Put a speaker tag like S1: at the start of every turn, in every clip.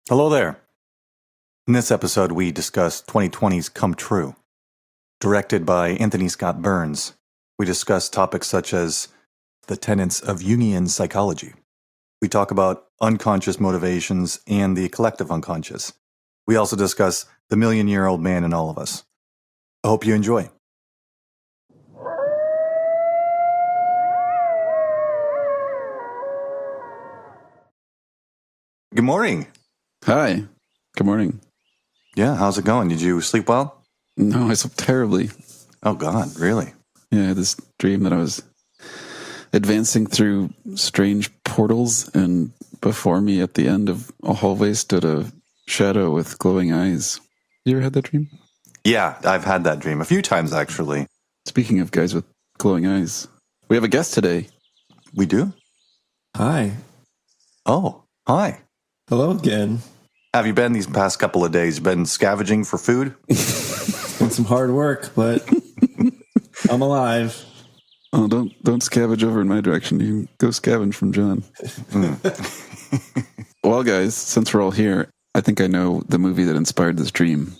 S1: Hello there. In this episode, we discuss 2020's Come True. Directed by Anthony Scott Burns, we discuss topics such as the tenets of Jungian psychology. We talk about unconscious motivations and the collective unconscious. We also discuss the million-year-old man in all of us. I hope you enjoy. Good morning.
S2: Hi. Good morning.
S1: Yeah, how's it going? Did you sleep well?
S2: No, I slept terribly.
S1: Oh, God, really?
S2: Yeah, I had this dream that I was advancing through strange portals, and before me at the end of a hallway stood a shadow with glowing eyes. You ever had that dream?
S1: Yeah, I've had that dream a few times, actually.
S2: Speaking of guys with glowing eyes, we have a guest today.
S1: We do?
S3: Hi.
S1: Oh, hi.
S3: Hello again.
S1: Have you been these past couple of days? Been scavenging for food?
S3: It's been some hard work, but I'm alive.
S2: Oh, don't scavenge over in my direction. You can go scavenge from John. Well, guys, since we're all here, I think I know the movie that inspired this dream.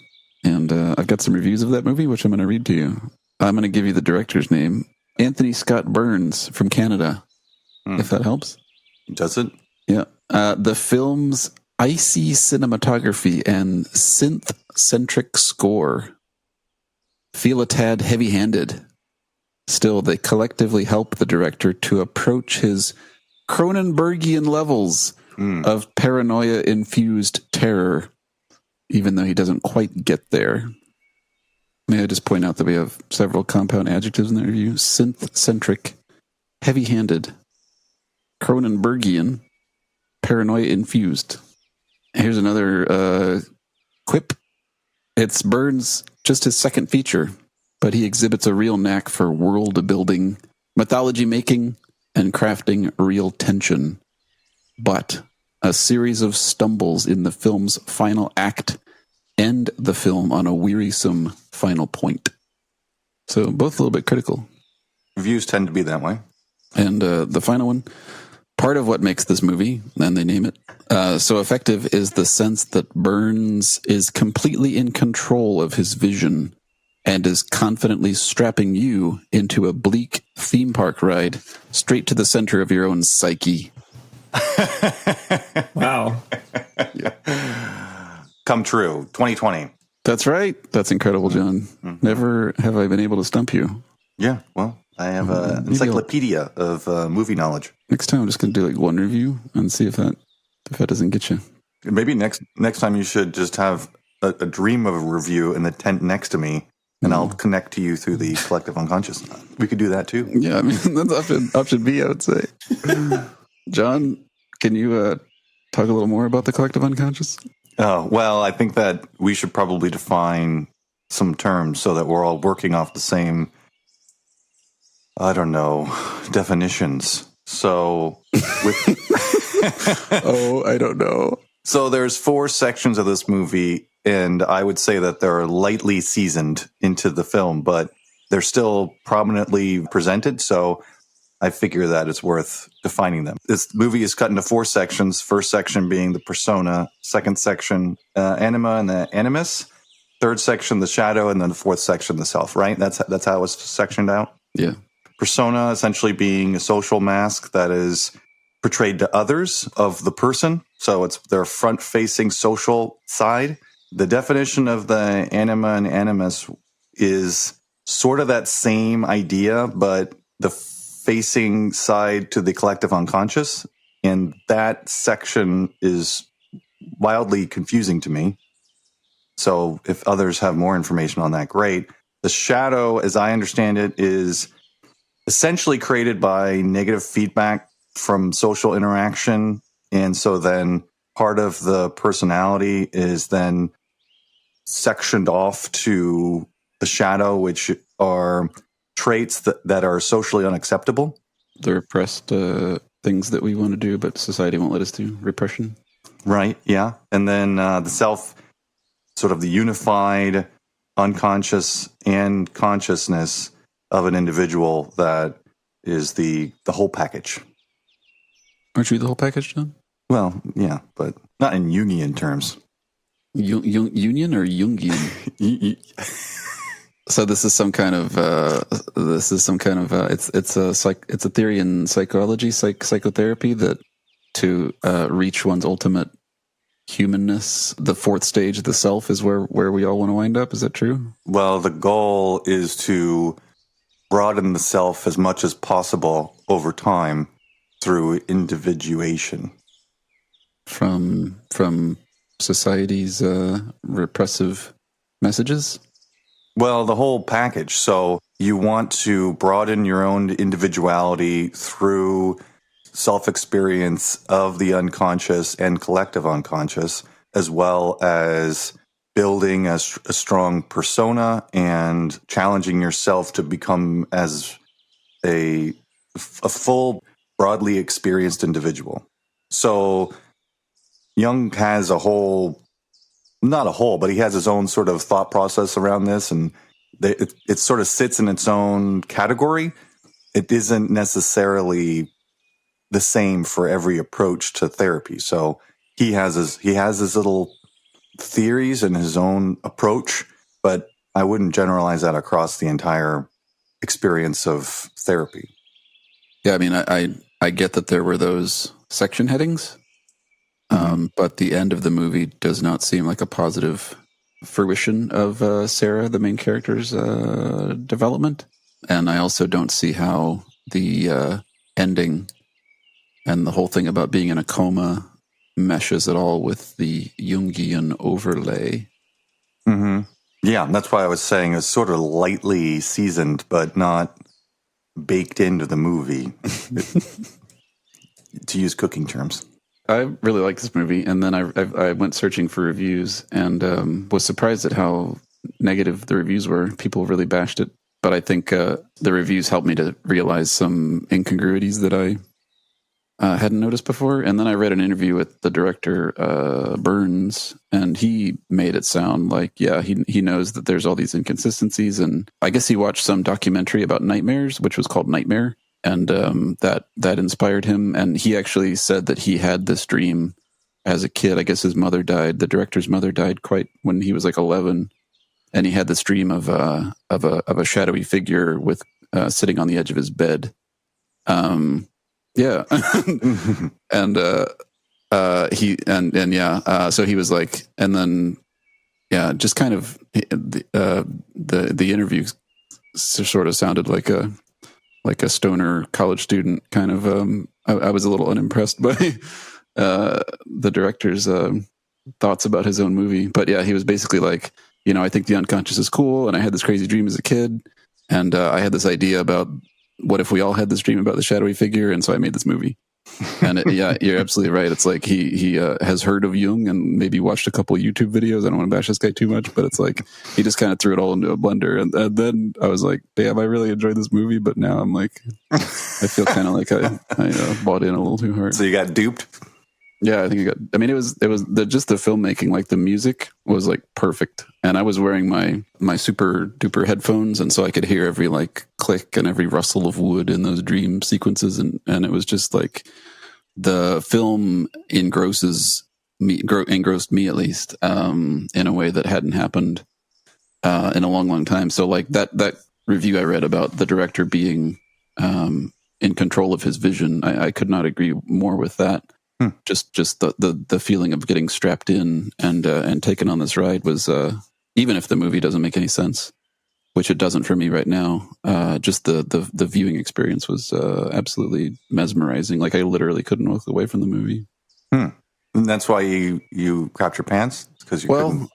S2: And I've got some reviews of that movie, which I'm going to read to you. I'm going to give you the director's name, Anthony Scott Burns from Canada, if that helps.
S1: Does it?
S2: Yeah. The film's icy cinematography and synth-centric score feel a tad heavy-handed. Still, they collectively help the director to approach his Cronenbergian levels of paranoia-infused terror, even though he doesn't quite get there. May I just point out that we have several compound adjectives in the review? Synth-centric, heavy-handed, Cronenbergian, paranoia-infused. Here's another quip. It's Burns' just his second feature, but he exhibits a real knack for world building, mythology making, and crafting real tension. But a series of stumbles in the film's final act end the film on a wearisome final point. So both a little bit critical.
S1: Reviews tend to be that way.
S2: And the final one, part of what makes this movie, and they name it, so effective is the sense that Burns is completely in control of his vision and is confidently strapping you into a bleak theme park ride straight to the center of your own psyche.
S3: Wow.
S1: Come True, 2020.
S2: That's right. That's incredible, John.
S1: Mm-hmm.
S2: Never have I been able to stump you.
S1: Yeah, well, I have an encyclopedia of movie knowledge.
S2: Next time I'm just going to do like one review and see if that doesn't get you.
S1: Maybe next time you should just have a dream of a review in the tent next to me, and I'll connect to you through the collective unconscious. We could do that too.
S2: Yeah, I mean, that's option B, I would say. John, can you talk a little more about the collective unconscious?
S1: Oh, well, I think that we should probably define some terms so that we're all working off the same, I don't know, definitions. So,
S2: Oh, I don't know.
S1: So there's 4 sections of this movie, and I would say that they're lightly seasoned into the film, but they're still prominently presented, so I figure that it's worth defining them. This movie is cut into 4 sections. First section being the persona, second section, anima and the animus, third section, the shadow, and then the fourth section, the self, right? That's how it's sectioned out?
S2: Yeah.
S1: Persona essentially being a social mask that is portrayed to others of the person. So it's their front-facing social side. The definition of the anima and animus is sort of that same idea, but the facing side to the collective unconscious. And that section is wildly confusing to me. So if others have more information on that, great. The shadow, as I understand it, is essentially created by negative feedback from social interaction. And so then part of the personality is then sectioned off to the shadow, which are traits that are socially unacceptable.
S2: The repressed things that we want to do, but society won't let us do. Repression.
S1: Right, yeah. And then the self, sort of the unified unconscious and consciousness of an individual that is the whole package.
S2: Aren't you the whole package, John?
S1: Well, yeah, but Not in Jungian terms.
S2: Union or Jungian? So this is some kind of it's a theory in psychology, psychotherapy, that to reach one's ultimate humanness, the fourth stage of the self, is where we all want to wind up. Is that true?
S1: Well, the goal is to broaden the self as much as possible over time through individuation
S2: from society's repressive messages.
S1: Well, the whole package. So you want to broaden your own individuality through self-experience of the unconscious and collective unconscious, as well as building a strong persona and challenging yourself to become as a full, broadly experienced individual. So Jung has but he has his own sort of thought process around this, and it sort of sits in its own category. It isn't necessarily the same for every approach to therapy. So he has his little theories and his own approach, but I wouldn't generalize that across the entire experience of therapy.
S2: Yeah, I mean, I get that there were those section headings. But the end of the movie does not seem like a positive fruition of Sarah, the main character's development. And I also don't see how the ending and the whole thing about being in a coma meshes at all with the Jungian overlay.
S1: Mm-hmm. Yeah, that's why I was saying it's sort of lightly seasoned, but not baked into the movie, to use cooking terms.
S2: I really like this movie, and then I went searching for reviews and was surprised at how negative the reviews were. People really bashed it, but I think the reviews helped me to realize some incongruities that I hadn't noticed before. And then I read an interview with the director, Burns, and he made it sound like, yeah, he knows that there's all these inconsistencies, and I guess he watched some documentary about nightmares, which was called Nightmare. And that inspired him. And he actually said that he had this dream as a kid. I guess his mother died. The director's mother died quite when he was like 11, and he had this dream of a shadowy figure with sitting on the edge of his bed. Yeah, and so he was like, and then just kind of the interview sort of sounded like a stoner college student kind of. I was a little unimpressed by the director's thoughts about his own movie. But yeah, he was basically like, I think the unconscious is cool, and I had this crazy dream as a kid, and I had this idea about what if we all had this dream about the shadowy figure, and so I made this movie. And you're absolutely right. It's like he has heard of Jung and maybe watched a couple YouTube videos. I don't want to bash this guy too much, but it's like he just kind of threw it all into a blender. And then I was like, damn, I really enjoyed this movie, but now I'm like, I feel kind of like I bought in a little too hard.
S1: So you got duped?
S2: Yeah, I think it was just the filmmaking, like the music was like perfect. And I was wearing my super duper headphones, and so I could hear every like click and every rustle of wood in those dream sequences. And it was just like the film engrossed me at least, in a way that hadn't happened in a long, long time. So like that review I read about the director being in control of his vision, I could not agree more with that. Just the feeling of getting strapped in and taken on this ride was, even if the movie doesn't make any sense, which it doesn't for me right now, just the viewing experience was absolutely mesmerizing. Like I literally couldn't walk away from the movie.
S1: And that's why you crapped your pants? Because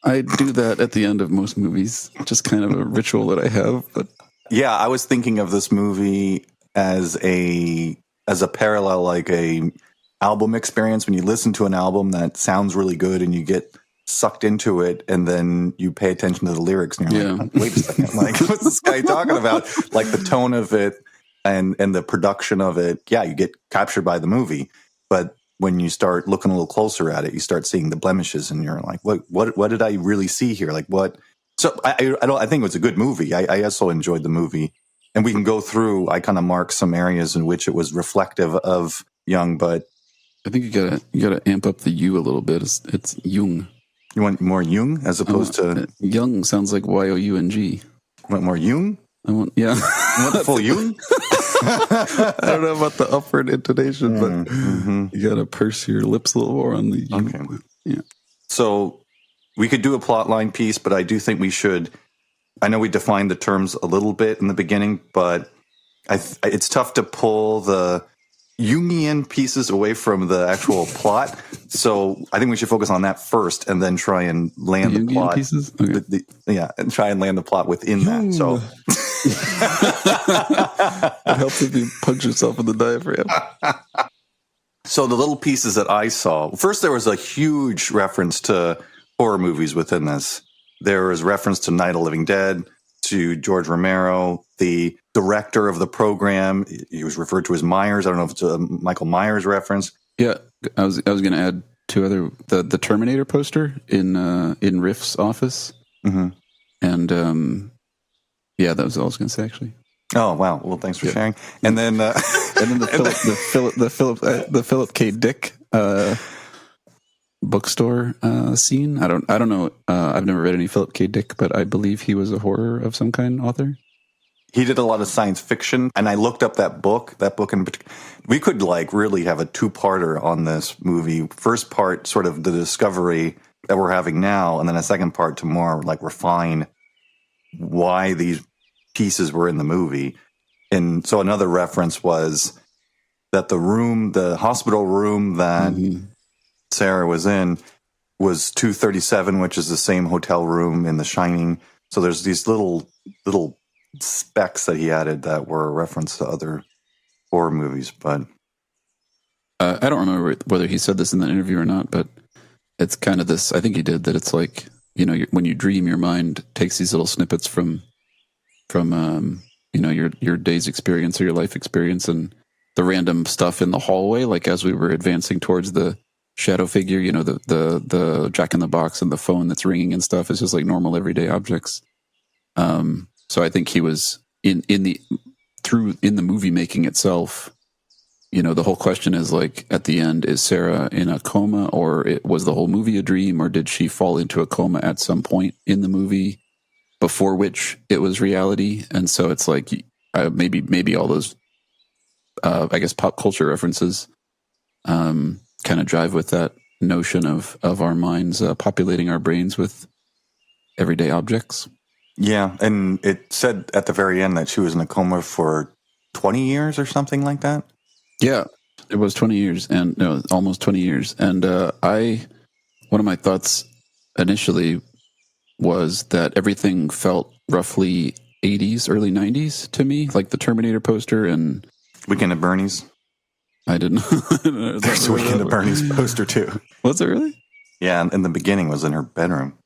S2: I do that at the end of most movies, just kind of a ritual that I have. But
S1: yeah, I was thinking of this movie as a parallel, like a album experience, when you listen to an album that sounds really good and you get sucked into it, and then you pay attention to the lyrics and you're like, wait a second, like what's this guy talking about? Like the tone of it and the production of it, you get captured by the movie. But when you start looking a little closer at it, you start seeing the blemishes, and you're like, what did I really see here? Like what? So I think it was a good movie. I also enjoyed the movie, and we can go through. I kind of mark some areas in which it was reflective of Jung, but
S2: I think you gotta amp up the U a little bit. It's Jung.
S1: You want more Jung as opposed to
S2: Jung sounds like Young.
S1: You want more Jung?
S2: I want You
S1: want the full Jung?
S2: I don't know about the upward intonation, but you gotta purse your lips a little more on the Jung.
S1: Okay.
S2: Yeah.
S1: So we could do a plot line piece, but I do think we should. I know we defined the terms a little bit in the beginning, but it's tough to pull the Jungian pieces away from the actual plot. So I think we should focus on that first and then try and land the plot.
S2: Pieces? Okay.
S1: And try and land the plot within that. So
S2: it helps if you punch yourself in the diaphragm.
S1: So the little pieces that I saw, first there was a huge reference to horror movies within this. There was reference to Night of the Living Dead, to George Romero, the director of the program. He was referred to as Myers. I don't know if it's a Michael Myers reference.
S2: Yeah, I was going to add two other the Terminator poster in Riff's office, and yeah, that was all I was going to say actually.
S1: Oh wow! Well, thanks for sharing. And then
S2: the Philip K. Dick bookstore scene. I don't know. I've never read any Philip K. Dick, but I believe he was a horror of some kind author.
S1: He did a lot of science fiction, and I looked up that book in particular. We could really have a two-parter on this movie. First part, sort of the discovery that we're having now, and then a second part to more refine why these pieces were in the movie. And so another reference was that the hospital room that Sarah was in was 237, which is the same hotel room in The Shining. So there's these little specs that he added that were a reference to other horror movies. But
S2: I don't remember whether he said this in the interview or not, but it's kind of this, I think he did, that it's like, when you dream, your mind takes these little snippets from your day's experience or your life experience, and the random stuff in the hallway, like as we were advancing towards the shadow figure, the Jack in the Box and the phone that's ringing and stuff, is just like normal everyday objects. So I think he was in the movie making itself. The whole question is at the end, is Sarah in a coma, or was the whole movie a dream, or did she fall into a coma at some point in the movie before which it was reality? And so it's maybe all those, I guess, pop culture references kind of jive with that notion of our minds populating our brains with everyday objects.
S1: Yeah, and it said at the very end that she was in a coma for 20 years or something like that.
S2: Yeah, it was 20 years, and no, almost 20 years. And one of my thoughts initially was that everything felt roughly 80s, early 90s to me, like the Terminator poster and
S1: Weekend at Bernie's.
S2: I didn't know.
S1: There's a Weekend at Bernie's poster too.
S2: Was it really?
S1: Yeah, and in the beginning was in her bedroom.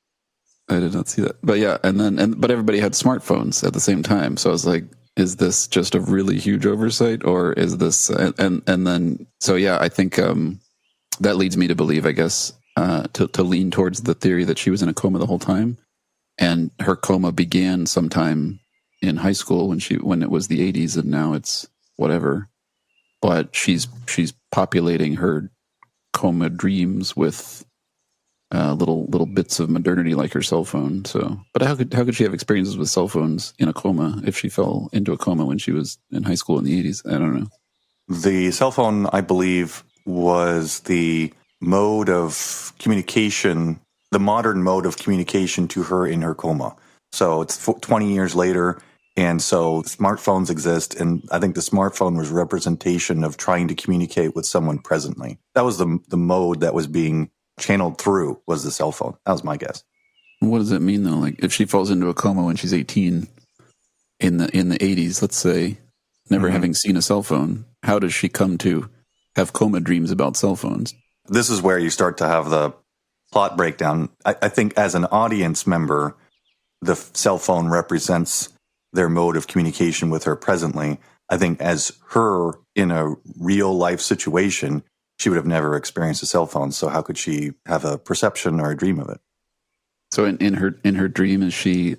S2: I did not see that. But yeah, but everybody had smartphones at the same time. So I was like, is this just a really huge oversight, or is this and then so yeah, I think that leads me to believe, I guess, to lean towards the theory that she was in a coma the whole time, and her coma began sometime in high school when it was the 80s, and now it's whatever. But she's populating her coma dreams with little bits of modernity, like her cell phone. So, but how could she have experiences with cell phones in a coma if she fell into a coma when she was in high school in the 80s? I don't know.
S1: The cell phone, I believe, was the mode of communication, the modern mode of communication to her in her coma. So it's 20 years later, and so smartphones exist, and I think the smartphone was a representation of trying to communicate with someone presently. That was the mode that was being channeled through, was the cell phone. That was my guess.
S2: What does that mean though? Like if she falls into a coma when she's 18 in the 80s, let's say, never having seen a cell phone, how does she come to have coma dreams about cell phones?
S1: This is where you start to have the plot breakdown. I think as an audience member, the cell phone represents their mode of communication with her presently. I think as her in a real life situation, she would have never experienced a cell phone. So how could she have a perception or a dream of it?
S2: So in her dream, is she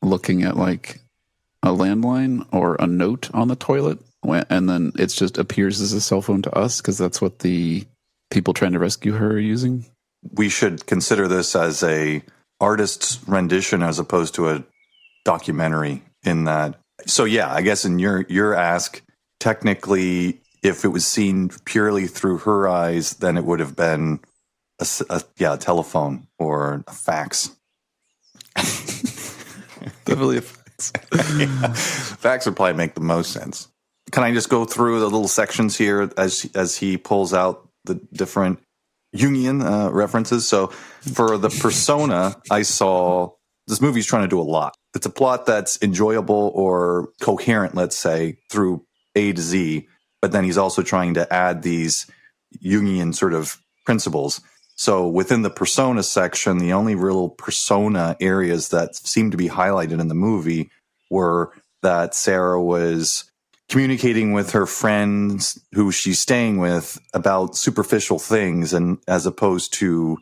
S2: looking at like a landline or a note on the toilet, and then it just appears as a cell phone to us because that's what the people trying to rescue her are using?
S1: We should consider this as a artist's rendition as opposed to a documentary in that. So yeah, I guess in your ask, technically, if it was seen purely through her eyes, then it would have been a telephone or a fax.
S2: Definitely a fax.
S1: Yeah. Fax would probably make the most sense. Can I just go through the little sections here as he pulls out the different Jungian references? So for the persona, I saw this movie's trying to do a lot. It's a plot that's enjoyable or coherent, let's say, through A to Z, but then he's also trying to add these Jungian sort of principles. So within the persona section, the only real persona areas that seemed to be highlighted in the movie were that Sarah was communicating with her friends who she's staying with about superficial things, and as opposed to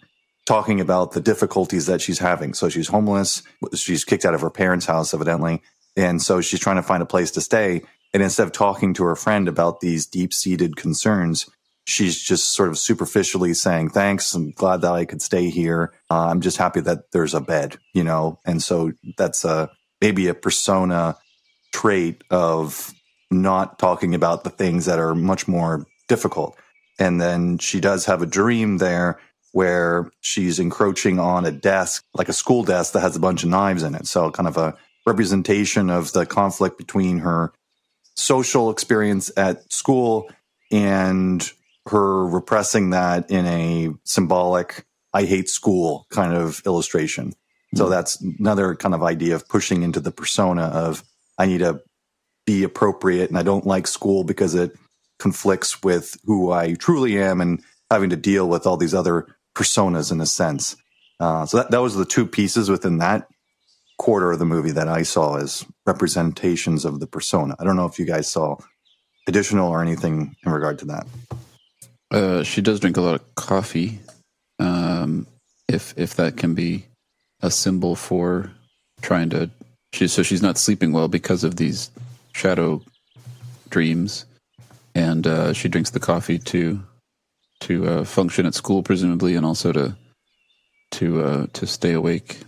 S1: talking about the difficulties that she's having. So she's homeless. She's kicked out of her parents' house, evidently. And so she's trying to find a place to stay. And instead of talking to her friend about these deep-seated concerns, she's just sort of superficially saying, thanks, I'm glad that I could stay here. I'm just happy that there's a bed, you know? And so that's maybe a persona trait of not talking about the things that are much more difficult. And then she does have a dream there where she's encroaching on a desk, like a school desk that has a bunch of knives in it. So kind of a representation of the conflict between her social experience at school and her repressing that in a symbolic, I hate school kind of illustration. So that's another kind of idea of pushing into the persona of, I need to be appropriate and I don't like school because it conflicts with who I truly am and having to deal with all these other personas in a sense. So that was the two pieces within that quarter of the movie that I saw as representations of the persona. I don't know if you guys saw additional or anything in regard to that.
S2: She does drink a lot of coffee. If that can be a symbol for trying to, she's not sleeping well because of these shadow dreams, and she drinks the coffee to function at school, presumably, and also to stay awake.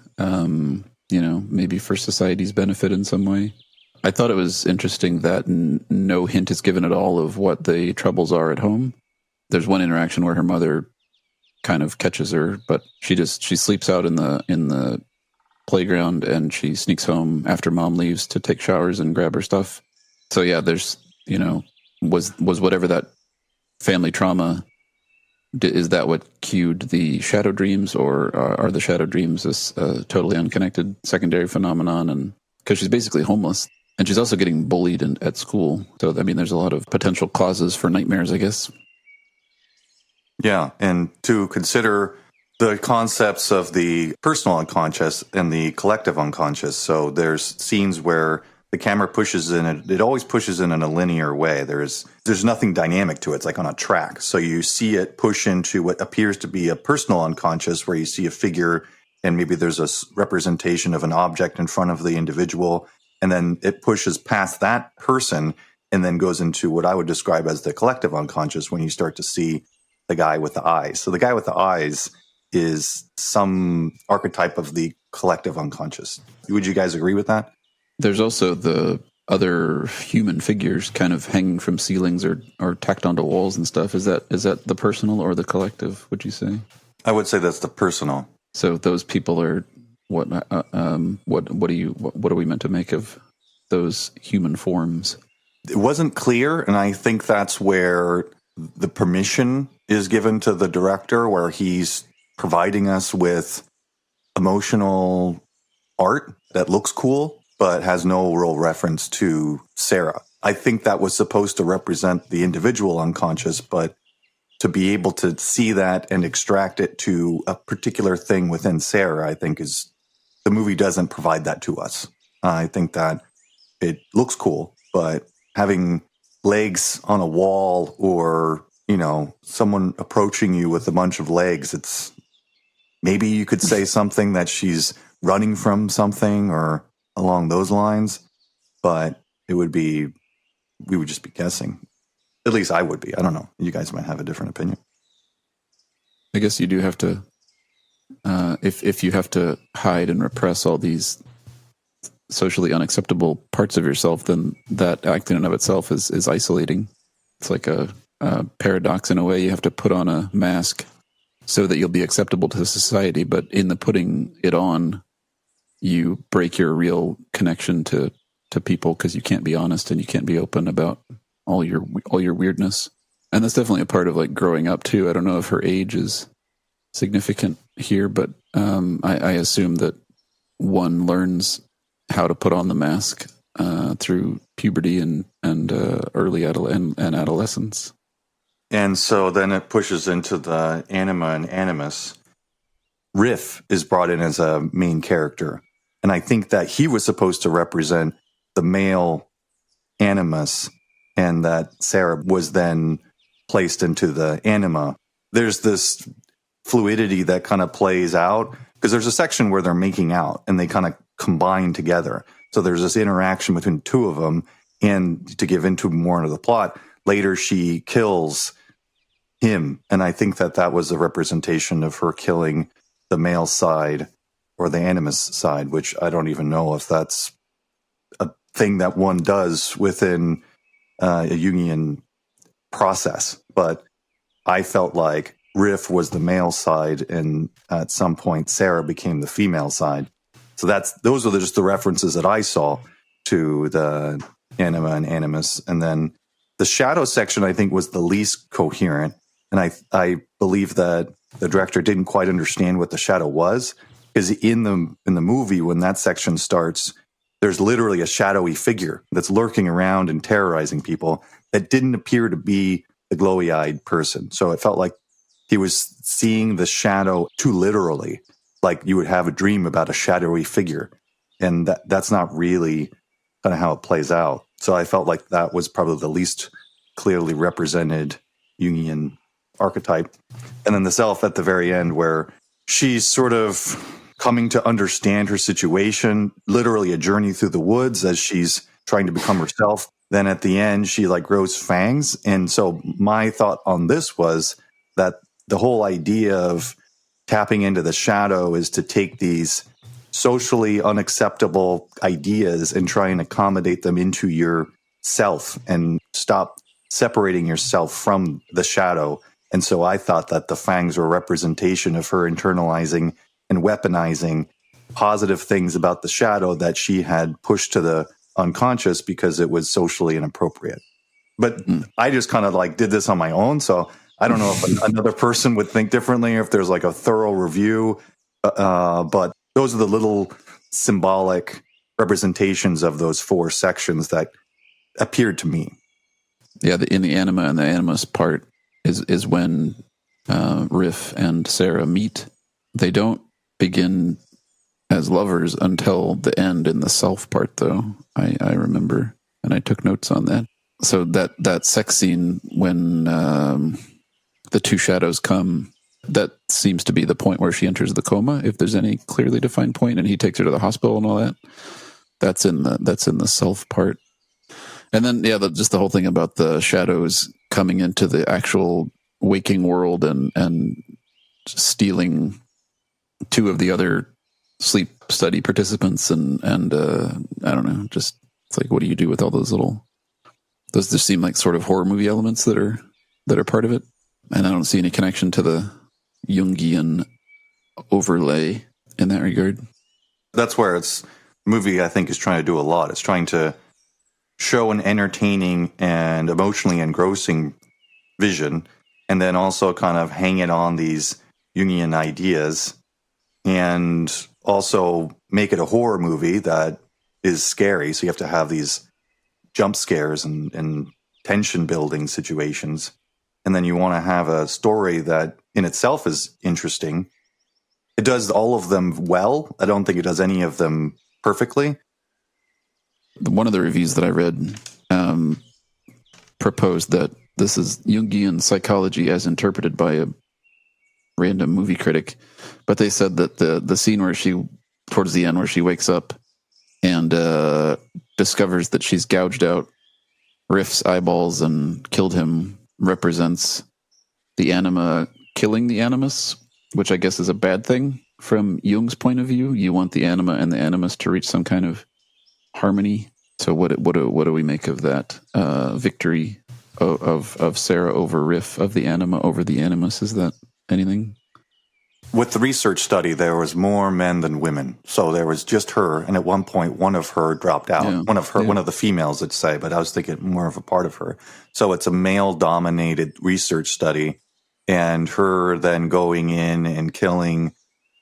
S2: Maybe for society's benefit in some way. I thought it was interesting that no hint is given at all of what the troubles are at home. There's one interaction where her mother kind of catches her, but she sleeps out in the playground, and she sneaks home after mom leaves to take showers and grab her stuff. So yeah, there's, was whatever that family trauma, is that what cued the shadow dreams, or are the shadow dreams a totally unconnected secondary phenomenon? And because she's basically homeless, and she's also getting bullied at school. So, I mean, there's a lot of potential causes for nightmares, I guess.
S1: Yeah, and to consider the concepts of the personal unconscious and the collective unconscious. So there's scenes where the camera pushes in, it always pushes in a linear way. There's nothing dynamic to it. It's like on a track. So you see it push into what appears to be a personal unconscious, where you see a figure and maybe there's a representation of an object in front of the individual. And then it pushes past that person and then goes into what I would describe as the collective unconscious, when you start to see the guy with the eyes. So the guy with the eyes is some archetype of the collective unconscious. Would you guys agree with that?
S2: There's also the other human figures kind of hanging from ceilings or tacked onto walls and stuff. Is that the personal or the collective, would you say?
S1: I would say that's the personal.
S2: So those people are what are we meant to make of those human forms?
S1: It wasn't clear, and I think that's where the permission is given to the director, where he's providing us with emotional art that looks cool, but has no real reference to Sarah. I think that was supposed to represent the individual unconscious, but to be able to see that and extract it to a particular thing within Sarah, I think the movie doesn't provide that to us. I think that it looks cool, but having legs on a wall, or, someone approaching you with a bunch of legs, it's maybe you could say something that she's running from something or along those lines, but we would just be guessing. At least I would be. I don't know. You guys might have a different opinion.
S2: I guess you do have to, if you have to hide and repress all these socially unacceptable parts of yourself, then that act in and of itself is isolating. It's like a paradox in a way. You have to put on a mask so that you'll be acceptable to society, but in the putting it on, you break your real connection to people because you can't be honest and you can't be open about all your weirdness. And that's definitely a part of like growing up too. I don't know if her age is significant here, but I assume that one learns how to put on the mask through puberty and early adolescence.
S1: And so then it pushes into the anima and animus. Riff is brought in as a main character. And I think that he was supposed to represent the male animus, and that Sarah was then placed into the anima. There's this fluidity that kind of plays out because there's a section where they're making out and they kind of combine together. So there's this interaction between two of them. And to give into more into the plot, later she kills him. And I think that was a representation of her killing the male side or the animus side, which I don't even know if that's a thing that one does within a Jungian process. But I felt like Riff was the male side, and at some point Sarah became the female side. So those are just the references that I saw to the anima and animus. And then the shadow section, I think, was the least coherent. And I believe that the director didn't quite understand what the shadow was, because in the movie, when that section starts, there's literally a shadowy figure that's lurking around and terrorizing people that didn't appear to be the glowy-eyed person. So it felt like he was seeing the shadow too literally, like you would have a dream about a shadowy figure. And that's not really kind of how it plays out. So I felt like that was probably the least clearly represented Jungian archetype. And then the self at the very end, where she's sort of coming to understand her situation, literally a journey through the woods as she's trying to become herself. Then at the end, she like grows fangs. And so my thought on this was that the whole idea of tapping into the shadow is to take these socially unacceptable ideas and try and accommodate them into your self and stop separating yourself from the shadow. And so I thought that the fangs were a representation of her internalizing and weaponizing positive things about the shadow that she had pushed to the unconscious because it was socially inappropriate. But I just kind of like did this on my own. So I don't know if another person would think differently, or if there's like a thorough review. But those are the little symbolic representations of those four sections that appeared to me.
S2: Yeah, in the anima and the animus part is when Riff and Sarah meet. They don't begin as lovers until the end in the self part, though. I remember, and I took notes on that. So that sex scene when the two shadows come, that seems to be the point where she enters the coma, if there's any clearly defined point, and he takes her to the hospital and all that. That's in the self part. And then just the whole thing about the shadows coming into the actual waking world and stealing two of the other sleep study participants and I don't know, just it's like, what do you do with all those just seem like sort of horror movie elements that are part of it. And I don't see any connection to the Jungian overlay in that regard.
S1: That's where the movie, I think, is trying to do a lot. It's trying to show an entertaining and emotionally engrossing vision, and then also kind of hang it on these Jungian ideas, and also make it a horror movie that is scary. So you have to have these jump scares and tension building situations. And then you want to have a story that in itself is interesting. It does all of them well. I don't think it does any of them perfectly.
S2: One of the reviews that I read proposed that this is Jungian psychology as interpreted by a random movie critic. But they said that the scene where towards the end, where she wakes up and discovers that she's gouged out Riff's eyeballs and killed him, represents the anima killing the animus, which I guess is a bad thing from Jung's point of view. You want the anima and the animus to reach some kind of harmony. So what do we make of that victory of Sarah over Riff, of the anima over the animus? Is that anything?
S1: With the research study, there was more men than women. So there was just her, and at one point, one of her dropped out.
S2: Yeah.
S1: One of the females, I'd say, but I was thinking more of a part of her. So it's a male-dominated research study, and her then going in and killing.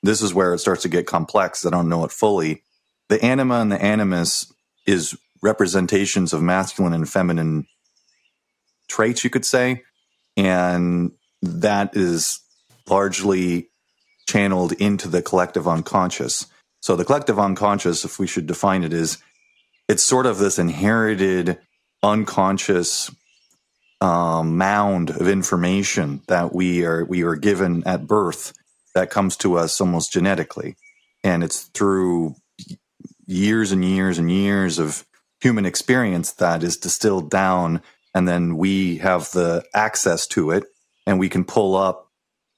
S1: This is where it starts to get complex. I don't know it fully. The anima and the animus is representations of masculine and feminine traits, you could say, and that is largely channeled into the collective unconscious. So the collective unconscious, if we should define it, is it's sort of this inherited unconscious mound of information that we are given at birth that comes to us almost genetically. And it's through years and years and years of human experience that is distilled down, and then we have the access to it, and we can pull up,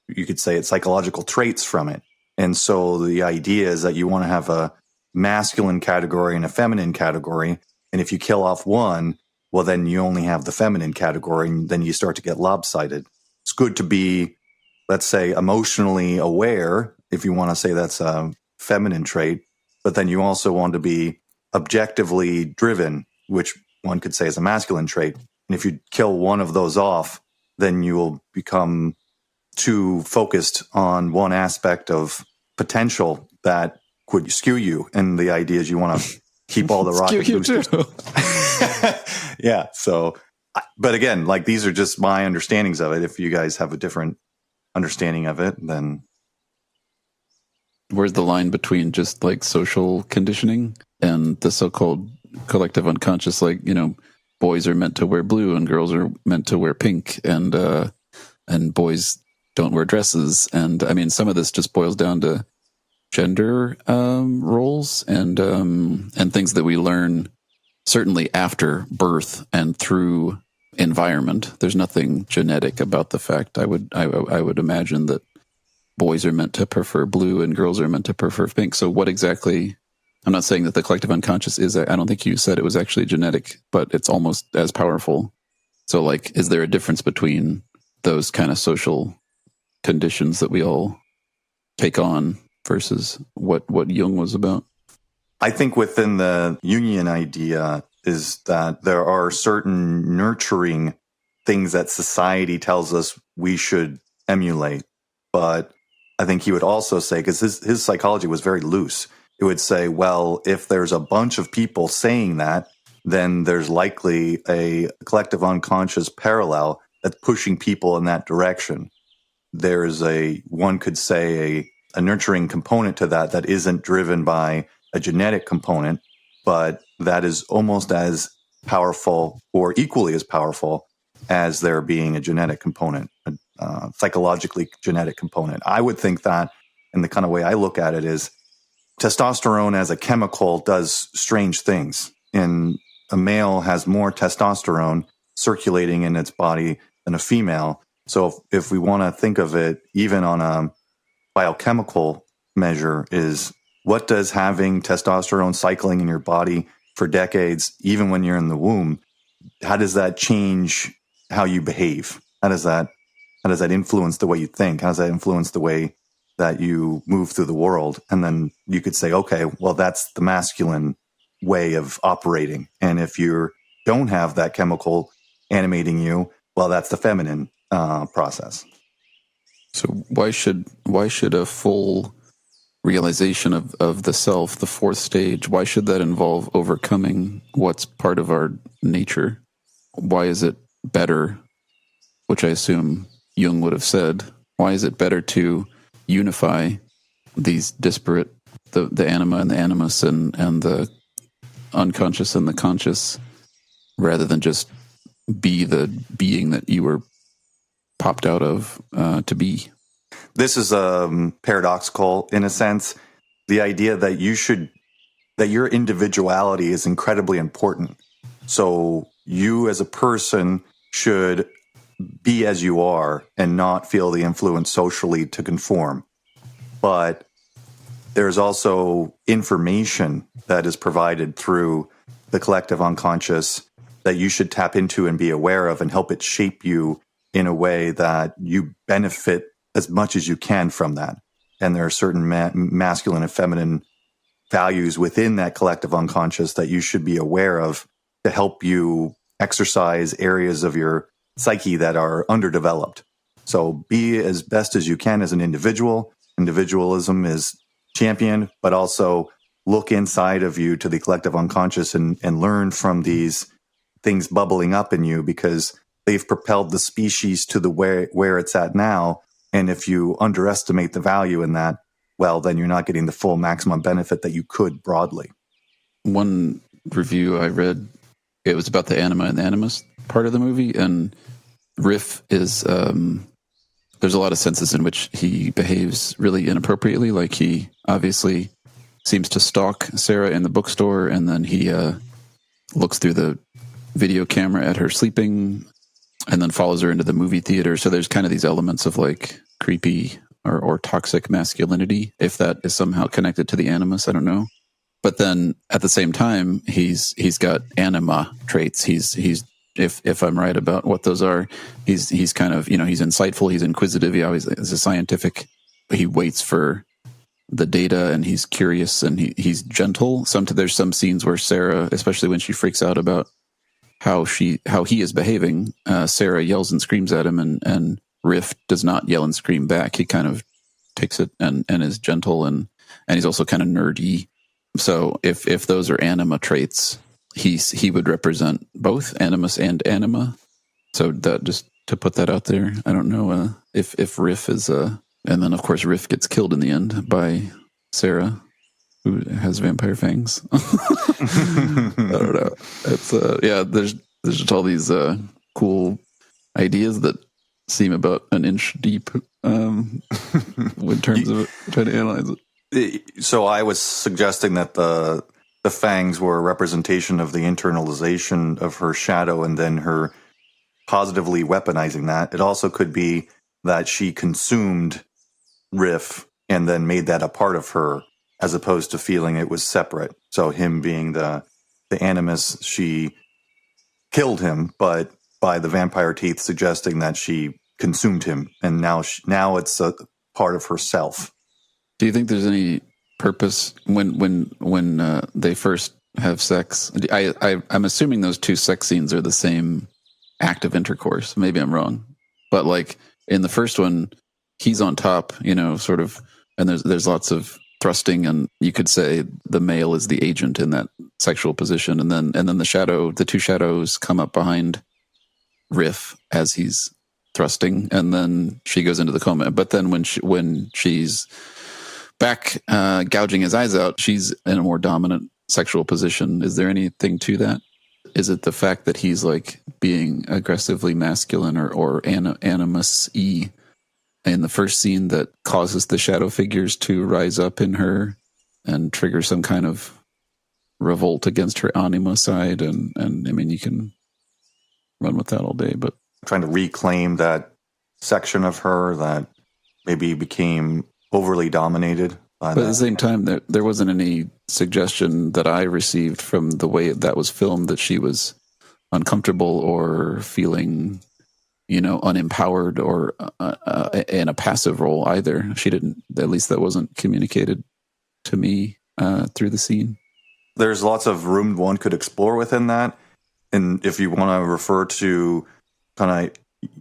S1: you could say, it's psychological traits from it. And so the idea is that you want to have a masculine category and a feminine category. And if you kill off one, well, then you only have the feminine category, and then you start to get lopsided. It's good to be, let's say, emotionally aware, if you want to say that's a feminine trait, but then you also want to be objectively driven, which one could say is a masculine trait. And if you kill one of those off, then you will become too focused on one aspect of potential that could skew you. And the idea is you want to keep all the rocket boosters. Yeah. So, but again, like, these are just my understandings of it. If you guys have a different understanding of it, then.
S2: Where's the line between just like social conditioning and the so-called collective unconscious? Like, boys are meant to wear blue and girls are meant to wear pink, and boys don't wear dresses. And I mean, some of this just boils down to gender roles and things that we learn certainly after birth and through environment. There's nothing genetic about the fact. I would imagine that boys are meant to prefer blue and girls are meant to prefer pink. So what exactly? I'm not saying that the collective unconscious is. I don't think you said it was actually genetic, but it's almost as powerful. So, like, is there a difference between those kind of social conditions that we all take on versus what Jung was about?
S1: I think within the Jungian idea is that there are certain nurturing things that society tells us we should emulate. But I think he would also say, because his psychology was very loose, it would say, well, if there's a bunch of people saying that, then there's likely a collective unconscious parallel that's pushing people in that direction. There's one could say a nurturing component to that isn't driven by a genetic component, but that is almost as powerful or equally as powerful as there being a genetic component, a psychologically genetic component. I would think that, and the kind of way I look at it is, testosterone as a chemical does strange things. And a male has more testosterone circulating in its body than a female. So if we want to think of it even on a biochemical measure, is what does having testosterone cycling in your body for decades, even when you're in the womb, how does that change how you behave? How does that influence the way you think? How does that influence the way that you move through the world? And then you could say, okay, well, that's the masculine way of operating. And if you don't have that chemical animating you, well, that's the feminine process.
S2: So why should a full realization of the self, the fourth stage, why should that involve overcoming what's part of our nature? Why is it better, which I assume Jung would have said, why is it better to unify these disparate, the anima and the animus and the unconscious and the conscious, rather than just be the being that you were popped out of to be?
S1: This is paradoxical in a sense. The idea that your individuality is incredibly important. So you as a person should be as you are and not feel the influence socially to conform. But there's also information that is provided through the collective unconscious that you should tap into and be aware of and help it shape you in a way that you benefit as much as you can from that. And there are certain masculine and feminine values within that collective unconscious that you should be aware of to help you exercise areas of your psyche that are underdeveloped. So be as best as you can as an individual. Individualism is championed, but also look inside of you to the collective unconscious and learn from these things bubbling up in you, because they've propelled the species to the where it's at now. And if you underestimate the value in that, well, then you're not getting the full maximum benefit that you could broadly.
S2: One review I read, it was about the anima and the animus part of the movie, and Riff is, there's a lot of senses in which he behaves really inappropriately. Like, he obviously seems to stalk Sarah in the bookstore, and then he looks through the video camera at her sleeping, and then follows her into the movie theater. So there's kind of these elements of like creepy or toxic masculinity, if that is somehow connected to the animus, I don't know. But then at the same time, he's got anima traits. He's if I'm right about what those are, he's kind of, he's insightful, he's inquisitive, he always is a scientific. He waits for the data, and he's curious, and he's gentle. There's some scenes where Sarah, especially when she freaks out about how he is behaving, Sarah yells and screams at him, and Riff does not yell and scream back. He kind of takes it and is gentle, and he's also kind of nerdy. So if those are anima traits, he would represent both animus and anima. So that, just to put that out there, I don't know if Riff is and then of course Riff gets killed in the end by Sarah, who has vampire fangs. I don't know. It's there's just all these cool ideas that seem about an inch deep in terms of trying to analyze it.
S1: So I was suggesting that the fangs were a representation of the internalization of her shadow, and then her positively weaponizing that. It also could be that she consumed Riff and then made that a part of her, as opposed to feeling it was separate. So him being the animus, she killed him, but by the vampire teeth suggesting that she consumed him, and now it's a part of herself.
S2: Do you think there's any purpose when they first have sex? I'm assuming those two sex scenes are the same act of intercourse. Maybe I'm wrong, but like in the first one, he's on top, sort of, and there's lots of thrusting, and you could say the male is the agent in that sexual position, and then the two shadows come up behind Riff as he's thrusting, and then she goes into the coma. But then when she's back gouging his eyes out, she's in a more dominant sexual position. Is there anything to that? Is it the fact that he's like being aggressively masculine or animus-y in the first scene that causes the shadow figures to rise up in her and trigger some kind of revolt against her anima side? And I mean, you can run with that all day, but
S1: trying to reclaim that section of her that maybe became overly dominated by
S2: but at the same time, there wasn't any suggestion that I received from the way that was filmed that she was uncomfortable or feeling, unempowered or in a passive role either. She didn't, at least that wasn't communicated to me through the scene.
S1: There's lots of room one could explore within that. And if you want to refer to kind of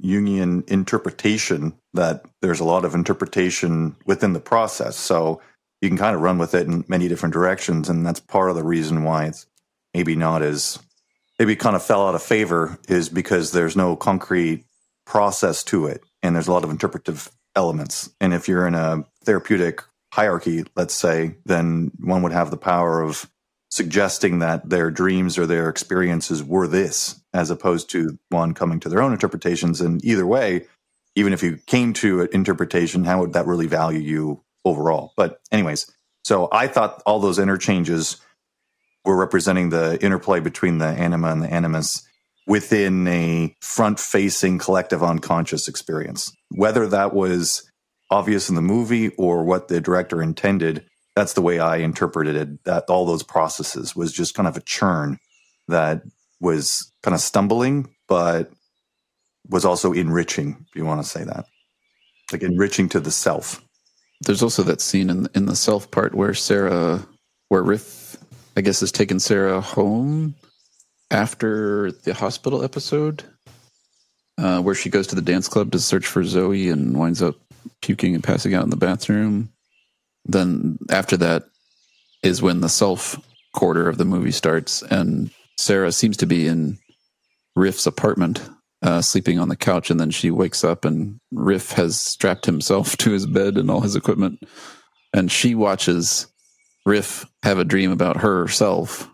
S1: Jungian interpretation, that there's a lot of interpretation within the process. So you can kind of run with it in many different directions. And that's part of the reason why it's maybe kind of fell out of favor, is because there's no concrete process to it. And there's a lot of interpretive elements. And if you're in a therapeutic hierarchy, let's say, then one would have the power of suggesting that their dreams or their experiences were this, as opposed to one coming to their own interpretations. And either way, even if you came to an interpretation, how would that really value you overall? But anyways, so I thought all those interchanges were representing the interplay between the anima and the animus. within a front-facing collective unconscious experience. Whether that was obvious in the movie or what the director intended, that's the way I interpreted it, that all those processes was just kind of a churn that was kind of stumbling, but was also enriching, if you want to say that. Like enriching to the self.
S2: There's also that scene in the self part where Riff, I guess, has taken Sarah home after the hospital episode, where she goes to the dance club to search for Zoe and winds up puking and passing out in the bathroom. Then after that is when the self quarter of the movie starts, and Sarah seems to be in Riff's apartment, sleeping on the couch, and then she wakes up and Riff has strapped himself to his bed and all his equipment, and she watches Riff have a dream about herself,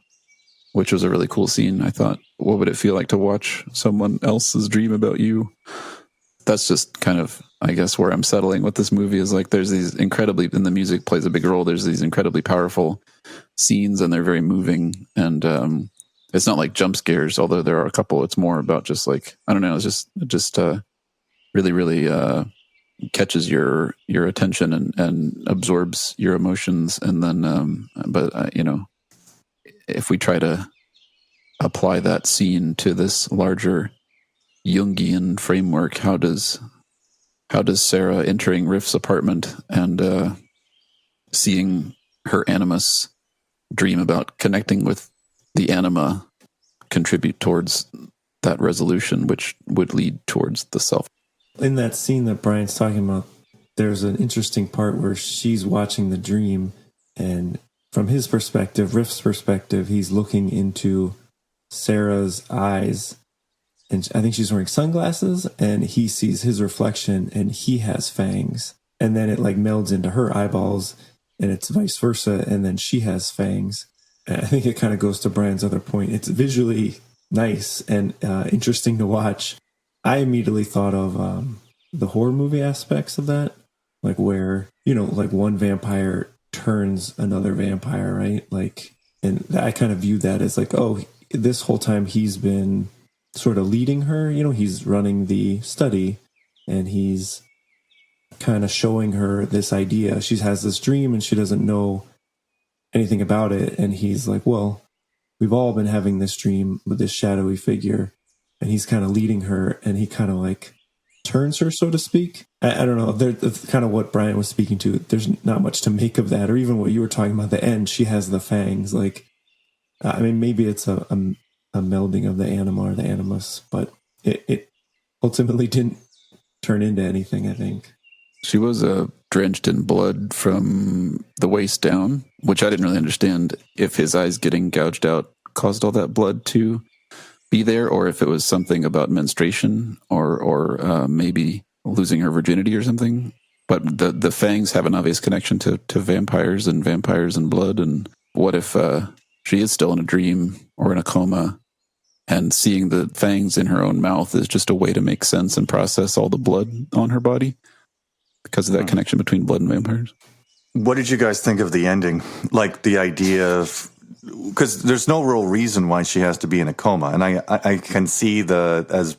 S2: which was a really cool scene. I thought, what would it feel like to watch someone else's dream about you? That's just kind of, I guess, where I'm settling with this movie is like there's these incredibly, and the music plays a big role, there's these incredibly powerful scenes and they're very moving, and it's not like jump scares, although there are a couple. It's more about just like, I don't know, it just really, really catches your attention and absorbs your emotions. And then, if we try to apply that scene to this larger Jungian framework, how does Sarah entering Riff's apartment and seeing her animus dream about connecting with the anima contribute towards that resolution, which would lead towards the self?
S3: In that scene that Brian's talking about, there's an interesting part where she's watching the dream, and from his perspective, Riff's perspective, he's looking into Sarah's eyes, and I think she's wearing sunglasses, and he sees his reflection, and he has fangs, and then it like melds into her eyeballs, and it's vice versa, and then she has fangs. And I think it kind of goes to Brian's other point. It's visually nice and interesting to watch. I immediately thought of the horror movie aspects of that, like where, like one vampire turns another vampire, right? Like, and I kind of view that as like, oh, this whole time he's been sort of leading her, he's running the study and he's kind of showing her this idea. She has this dream and she doesn't know anything about it. And he's like, well, we've all been having this dream with this shadowy figure, and he's kind of leading her, and he kind of like turns her, so to speak. I don't know. That's kind of what Brian was speaking to. There's not much to make of that, or even what you were talking about at the end. She has the fangs. Like, I mean, maybe it's a melding of the anima or the animus, but it ultimately didn't turn into anything, I think.
S2: She was drenched in blood from the waist down, which I didn't really understand if his eyes getting gouged out caused all that blood to be there, or if it was something about menstruation or maybe losing her virginity or something. But the fangs have an obvious connection to vampires and blood. And what if she is still in a dream or in a coma, and seeing the fangs in her own mouth is just a way to make sense and process all the blood on her body because of that connection between blood and vampires?
S1: What did you guys think of the ending? Like the idea of, because there's no real reason why she has to be in a coma. And I can see as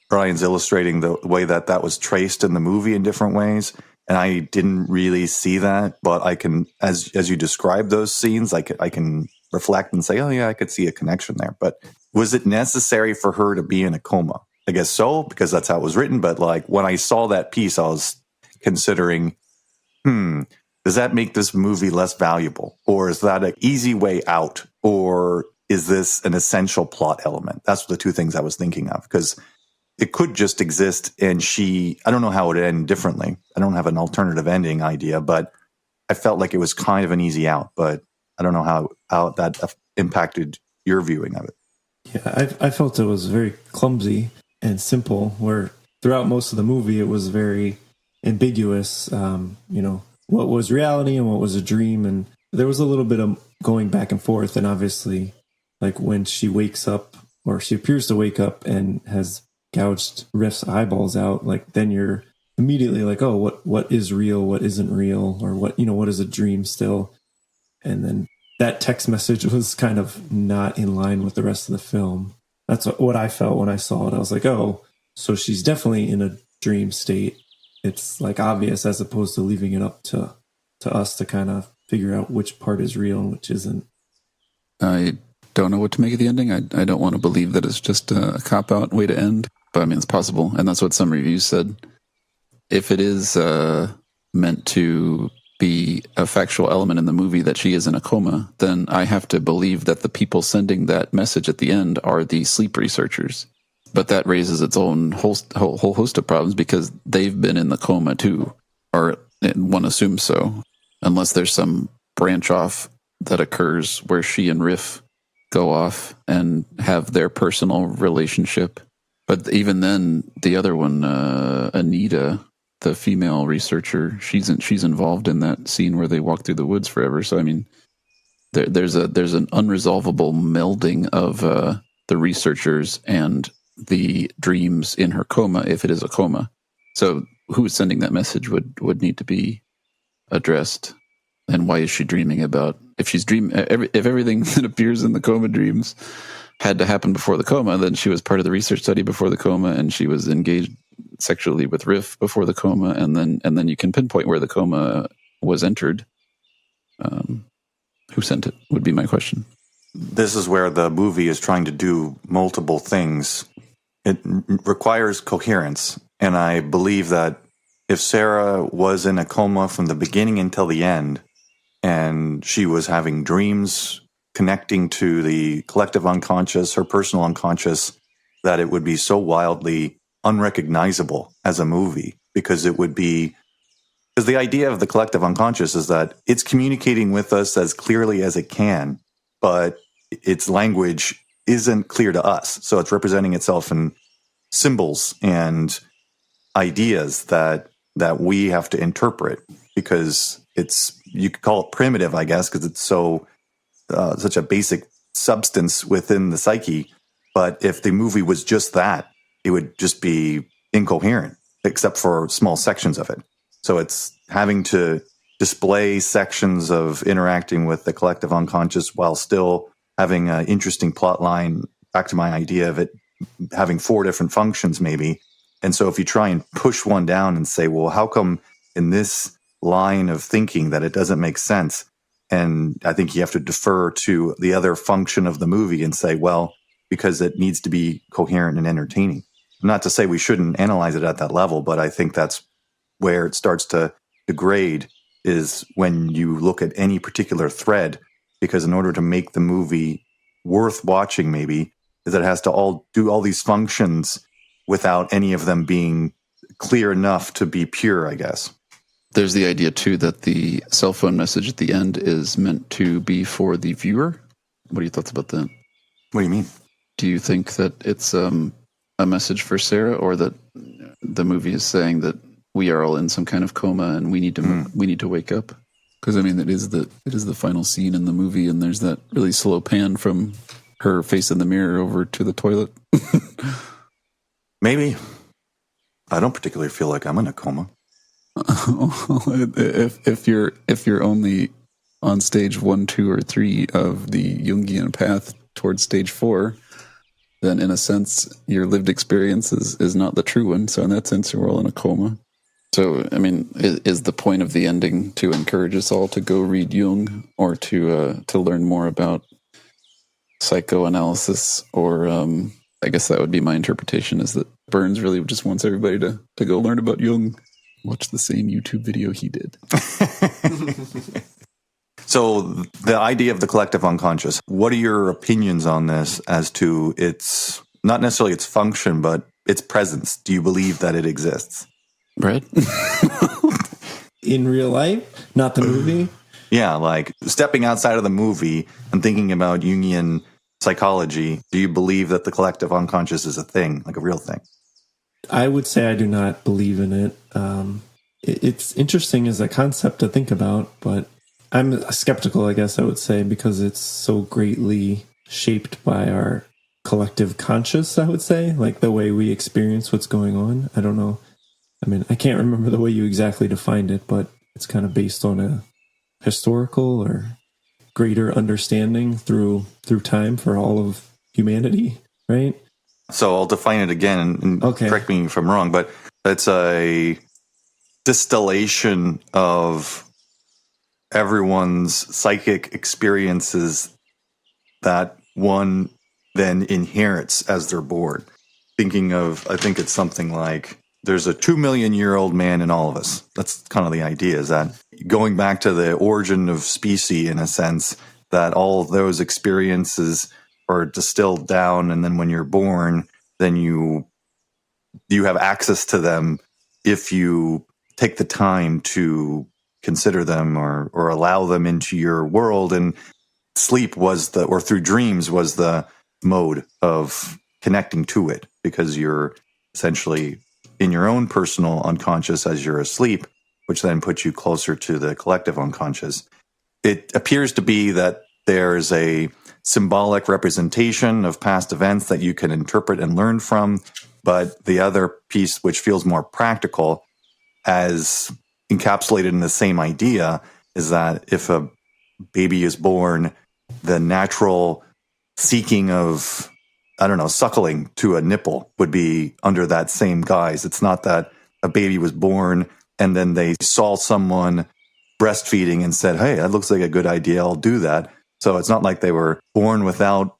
S1: Brian's illustrating the way that was traced in the movie in different ways. And I didn't really see that, but I can, as you describe those scenes, I can reflect and say, oh yeah, I could see a connection there. But was it necessary for her to be in a coma? I guess so, because that's how it was written. But like when I saw that piece, I was considering, does that make this movie less valuable? Or is that an easy way out? Or is this an essential plot element? That's the two things I was thinking of, because it could just exist and I don't know how it would end differently. I don't have an alternative ending idea, but I felt like it was kind of an easy out, but I don't know how that impacted your viewing of it.
S3: Yeah, I felt it was very clumsy and simple, where throughout most of the movie it was very ambiguous, what was reality and what was a dream. And there was a little bit of going back and forth. And obviously, like when she wakes up, or she appears to wake up and has gouged Riff's eyeballs out, like then you're immediately like, oh, what is real, what isn't real, or what is a dream still. And then that text message was kind of not in line with the rest of the film. That's what I felt when I saw it. I was like, oh, so she's definitely in a dream state. It's like obvious, as opposed to leaving it up to us to kind of figure out which part is real and which isn't.
S2: I don't know what to make of the ending. I don't want to believe that it's just a cop-out way to end, but I mean, it's possible. And that's what some reviews said. If it is meant to be a factual element in the movie that she is in a coma, then I have to believe that the people sending that message at the end are the sleep researchers. But that raises its own whole host of problems because they've been in the coma too, or one assumes so, unless there's some branch off that occurs where she and Riff go off and have their personal relationship. But even then, the other one, Anita, the female researcher, she's involved in that scene where they walk through the woods forever. So I mean, there's an unresolvable melding of the researchers and the dreams in her coma, if it is a coma. So who is sending that message would need to be addressed. And why is she dreaming about? If she's if everything that appears in the coma dreams had to happen before the coma, then she was part of the research study before the coma, and she was engaged sexually with Riff before the coma, and then you can pinpoint where the coma was entered. Who sent it would be my question.
S1: This is where the movie is trying to do multiple things. It requires coherence, and I believe that if Sarah was in a coma from the beginning until the end, and she was having dreams connecting to the collective unconscious, her personal unconscious, that it would be so wildly unrecognizable as a movie, because the idea of the collective unconscious is that it's communicating with us as clearly as it can, but its language isn't clear to us. So it's representing itself in symbols and ideas that we have to interpret, because you could call it primitive, I guess, because it's such a basic substance within the psyche. But if the movie was just that, it would just be incoherent, except for small sections of it. So it's having to display sections of interacting with the collective unconscious while still having an interesting plot line, back to my idea of it having 4 different functions maybe. And so if you try and push one down and say, well, how come in this line of thinking that it doesn't make sense? And I think you have to defer to the other function of the movie and say, well, because it needs to be coherent and entertaining. Not to say we shouldn't analyze it at that level, but I think that's where it starts to degrade, is when you look at any particular thread, because in order to make the movie worth watching, maybe, is that it has to do all these functions without any of them being clear enough to be pure, I guess.
S2: There's the idea, too, that the cell phone message at the end is meant to be for the viewer. What are your thoughts about that?
S1: What do you mean?
S2: Do you think that it's a message for Sarah, or that the movie is saying that we are all in some kind of coma and we need to wake up? Because I mean, it is the final scene in the movie, and there's that really slow pan from her face in the mirror over to the toilet.
S1: Maybe. I don't particularly feel like I'm in a coma.
S2: If you're only on stage 1, 2, or 3 of the Jungian path towards stage 4, then in a sense your lived experience is not the true one. So in that sense, you're all in a coma. So I mean, is the point of the ending to encourage us all to go read Jung, or to learn more about psychoanalysis? Or I guess that would be my interpretation, is that Burns really just wants everybody to go learn about Jung. Watch the same YouTube video he did.
S1: So the idea of the collective unconscious, what are your opinions on this as to its, not necessarily its function, but its presence? Do you believe that it exists?
S2: Brad?
S3: In real life? Not the movie?
S1: Yeah, like stepping outside of the movie and thinking about Jungian psychology, do you believe that the collective unconscious is a thing, like a real thing?
S3: I would say I do not believe in it. It's interesting as a concept to think about, but I'm skeptical, I guess I would say, because it's so greatly shaped by our collective conscious, I would say, like the way we experience what's going on. I don't know. I mean, I can't remember the way you exactly defined it, but it's kind of based on a historical or greater understanding through time for all of humanity. right?
S1: So I'll define it again, and correct me if I'm wrong, but it's a distillation of everyone's psychic experiences that one then inherits as they're born. Thinking of, I think it's something like, there's a 2 million year old man in all of us. That's kind of the idea, is that going back to the origin of species, in a sense, that all of those experiences are distilled down, and then when you're born, then you have access to them if you take the time to consider them or allow them into your world. And sleep was or through dreams was the mode of connecting to it, because you're essentially in your own personal unconscious as you're asleep, which then puts you closer to the collective unconscious. It appears to be that there's a symbolic representation of past events that you can interpret and learn from. But the other piece, which feels more practical, as encapsulated in the same idea, is that if a baby is born, the natural seeking of, suckling to a nipple would be under that same guise. It's not that a baby was born and then they saw someone breastfeeding and said, hey, that looks like a good idea, I'll do that. So it's not like they were born without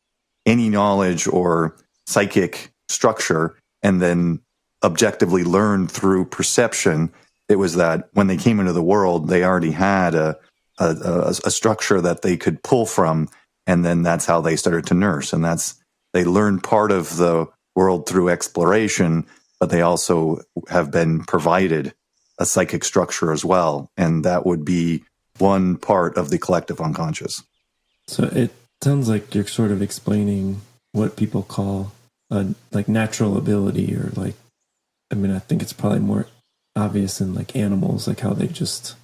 S1: any knowledge or psychic structure and then objectively learned through perception. It was that when they came into the world, they already had a structure that they could pull from, and then that's how they started to nurse. And they learned part of the world through exploration, but they also have been provided a psychic structure as well. And that would be one part of the collective unconscious.
S3: So it sounds like you're sort of explaining what people call like natural ability, or like, I think it's probably more obvious in like animals, like how they just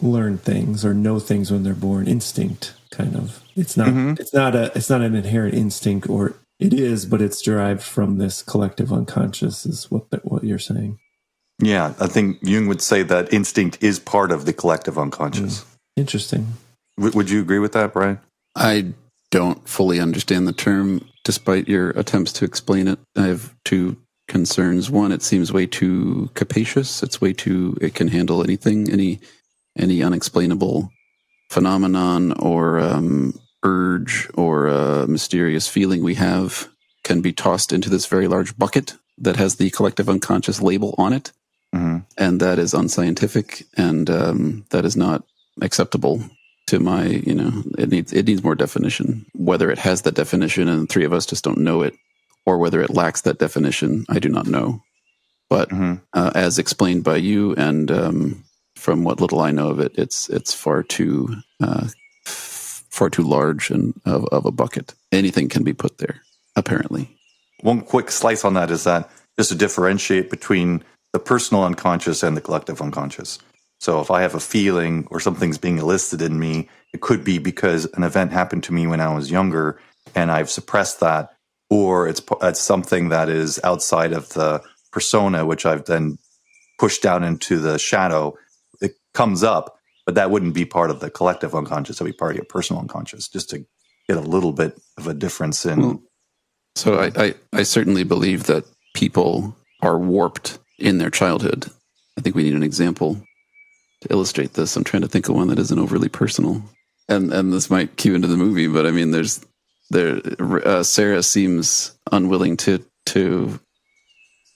S3: learn things or know things when they're born. Instinct, kind of. It's not. Mm-hmm. It's not an inherent instinct, or it is, but it's derived from this collective unconscious. Is what you're saying?
S1: Yeah, I think Jung would say that instinct is part of the collective unconscious.
S3: Interesting.
S1: Would you agree with that, Brian?
S2: I don't fully understand the term, despite your attempts to explain it. I have two concerns. One, it seems way too capacious. It can handle anything, any unexplainable phenomenon or urge or mysterious feeling we have can be tossed into this very large bucket that has the collective unconscious label on it. Mm-hmm. And that is unscientific, and that is not acceptable to my, it needs more definition. Whether it has that definition and the three of us just don't know it, or whether it lacks that definition, I do not know. But as explained by you, and from what little I know of it, it's far too large and of a bucket. Anything can be put there, apparently.
S1: One quick slice on that is that just to differentiate between the personal unconscious and the collective unconscious. So if I have a feeling or something's being elicited in me, it could be because an event happened to me when I was younger and I've suppressed that, or it's something that is outside of the persona, which I've then pushed down into the shadow. It comes up, but that wouldn't be part of the collective unconscious. It would be part of your personal unconscious, just to get a little bit of a difference in.
S2: Well, so I certainly believe that people are warped in their childhood. I think we need an example to illustrate this. I'm trying to think of one that isn't overly personal, and this might cue into the movie. But I mean, Sarah seems unwilling to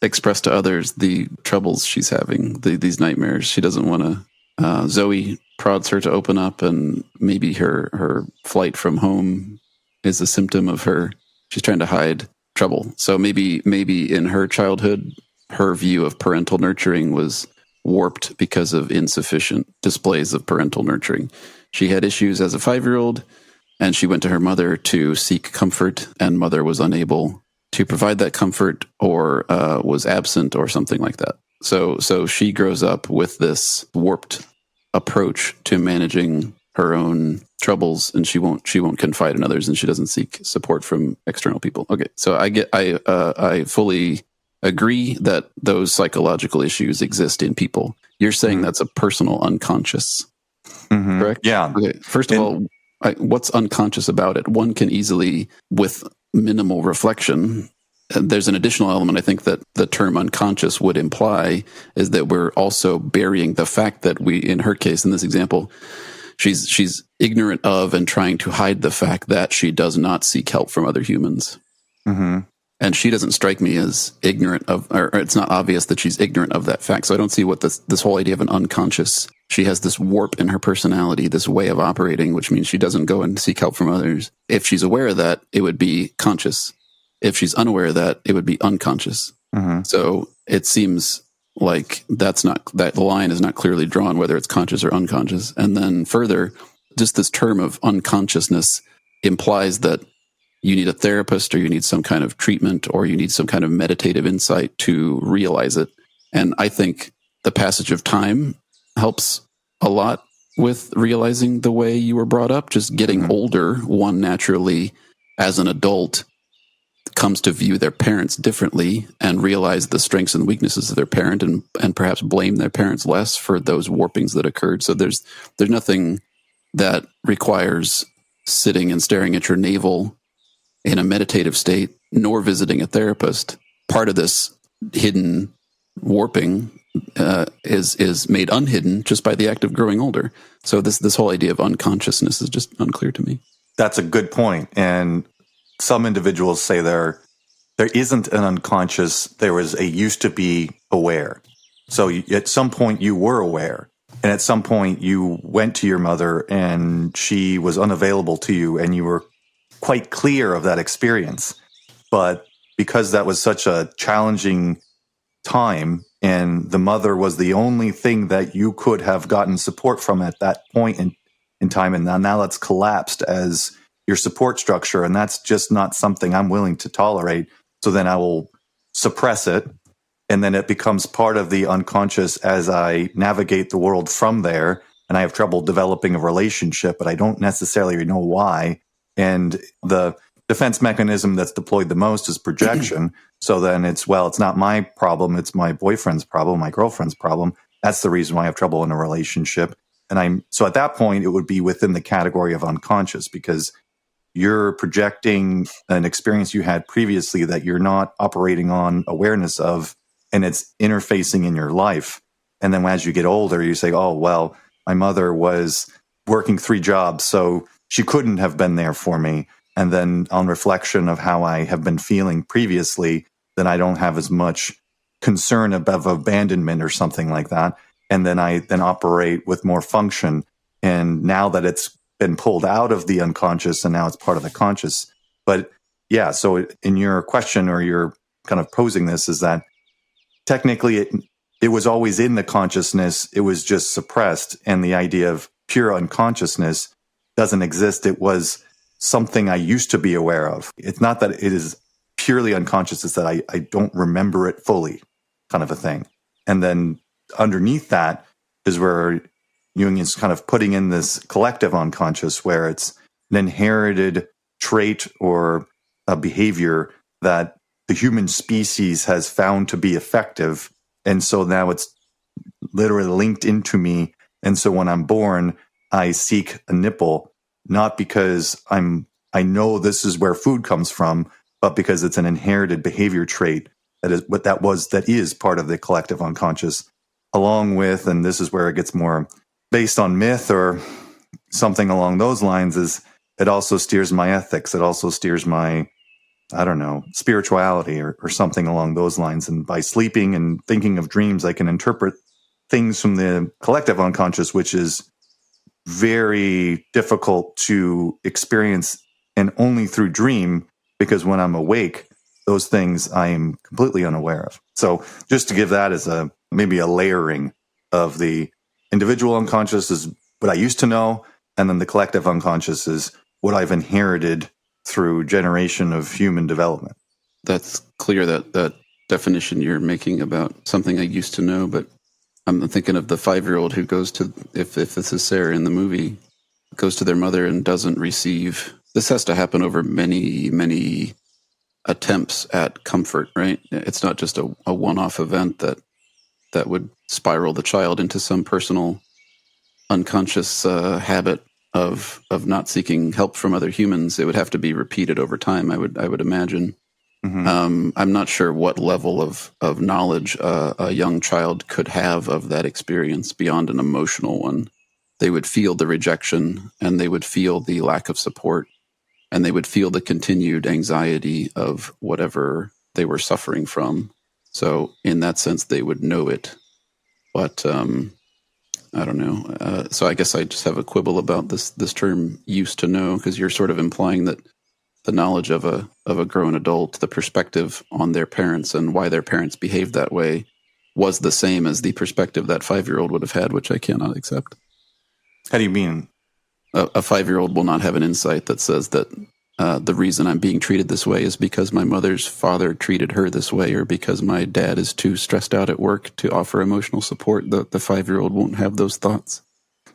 S2: express to others the troubles she's having, these nightmares. She doesn't want to. Zoe prods her to open up, and maybe her flight from home is a symptom of her. She's trying to hide trouble. So maybe in her childhood, her view of parental nurturing was warped because of insufficient displays of parental nurturing. She had issues as a 5-year-old, and she went to her mother to seek comfort, and mother was unable to provide that comfort, or was absent, or something like that. So she grows up with this warped approach to managing her own troubles, and she won't confide in others, and she doesn't seek support from external people. Okay, so I fully agree that those psychological issues exist in people. You're saying that's a personal unconscious, correct?
S1: Yeah.
S2: Okay. First of all, what's unconscious about it? One can easily, with minimal reflection. There's an additional element I think that the term unconscious would imply is that we're also burying the fact that we, in her case, in this example, she's ignorant of and trying to hide the fact that she does not seek help from other humans.
S1: Mm-hmm.
S2: And she doesn't strike me as ignorant of, or it's not obvious that she's ignorant of that fact. So I don't see what this whole idea of an unconscious, she has this warp in her personality, this way of operating, which means she doesn't go and seek help from others. If she's aware of that, it would be conscious. If she's unaware of that, it would be unconscious.
S1: Mm-hmm.
S2: So it seems like that line is not clearly drawn, whether it's conscious or unconscious. And then further, just this term of unconsciousness implies that you need a therapist or you need some kind of treatment or you need some kind of meditative insight to realize it. And I think the passage of time helps a lot with realizing the way you were brought up. Just getting older, one naturally, as an adult, comes to view their parents differently and realize the strengths and weaknesses of their parent and perhaps blame their parents less for those warpings that occurred. So there's nothing that requires sitting and staring at your navel in a meditative state, nor visiting a therapist. Part of this hidden warping is made unhidden just by the act of growing older. So this whole idea of unconsciousness is just unclear to me.
S1: That's a good point. And some individuals say there isn't an unconscious, there was a used to be aware. So at some point you were aware. And at some point you went to your mother and she was unavailable to you and you were quite clear of that experience. But because that was such a challenging time and the mother was the only thing that you could have gotten support from at that point in time, and now that's collapsed as your support structure, and that's just not something I'm willing to tolerate. So then I will suppress it, and then it becomes part of the unconscious as I navigate the world from there, and I have trouble developing a relationship, but I don't necessarily know why. And the defense mechanism that's deployed the most is projection. So then it's not my problem, it's my boyfriend's problem, my girlfriend's problem. That's the reason why I have trouble in a relationship. And so at that point, it would be within the category of unconscious because you're projecting an experience you had previously that you're not operating on awareness of, and it's interfacing in your life. And then as you get older, you say, oh, well, my mother was working 3 jobs, so she couldn't have been there for me. And then on reflection of how I have been feeling previously, then I don't have as much concern of abandonment or something like that. And then I operate with more function. And now that it's been pulled out of the unconscious and now it's part of the conscious. But yeah, so in your question or you're kind of posing this is that technically it was always in the consciousness. It was just suppressed. And the idea of pure unconsciousness doesn't exist. It was something I used to be aware of. It's not that it is purely unconscious. It's that I don't remember it fully, kind of a thing. And then underneath that is where Jung is kind of putting in this collective unconscious where it's an inherited trait or a behavior that the human species has found to be effective. And so now it's literally linked into me. And so when I'm born, I seek a nipple, not because I know this is where food comes from, but because it's an inherited behavior trait that is part of the collective unconscious, along with, and this is where it gets more based on myth or something along those lines, is it also steers my ethics. It also steers my, spirituality or something along those lines. And by sleeping and thinking of dreams, I can interpret things from the collective unconscious, which is very difficult to experience and only through dream, because when I'm awake, those things I am completely unaware of. So just to give that as maybe a layering of the individual unconscious is what I used to know, and then the collective unconscious is what I've inherited through generation of human development.
S2: That's clear, that definition you're making about something I used to know, but I'm thinking of the 5-year-old who goes to, if this is Sarah in the movie, goes to their mother and doesn't receive. This has to happen over many, many attempts at comfort, right? It's not just a one-off event that would spiral the child into some personal unconscious habit of not seeking help from other humans, it would have to be repeated over time, I would imagine.
S1: Mm-hmm.
S2: I'm not sure what level of knowledge a young child could have of that experience beyond an emotional one. They would feel the rejection, and they would feel the lack of support, and they would feel the continued anxiety of whatever they were suffering from. So in that sense, they would know it. But I don't know. So I guess I just have a quibble about this term "used to know," because you're sort of implying that the knowledge of a grown adult, the perspective on their parents and why their parents behaved that way, was the same as the perspective that 5-year-old would have had, which I cannot accept.
S1: How do you mean?
S2: A 5-year-old will not have an insight that says that the reason I'm being treated this way is because my mother's father treated her this way, or because my dad is too stressed out at work to offer emotional support. The 5-year-old won't have those thoughts.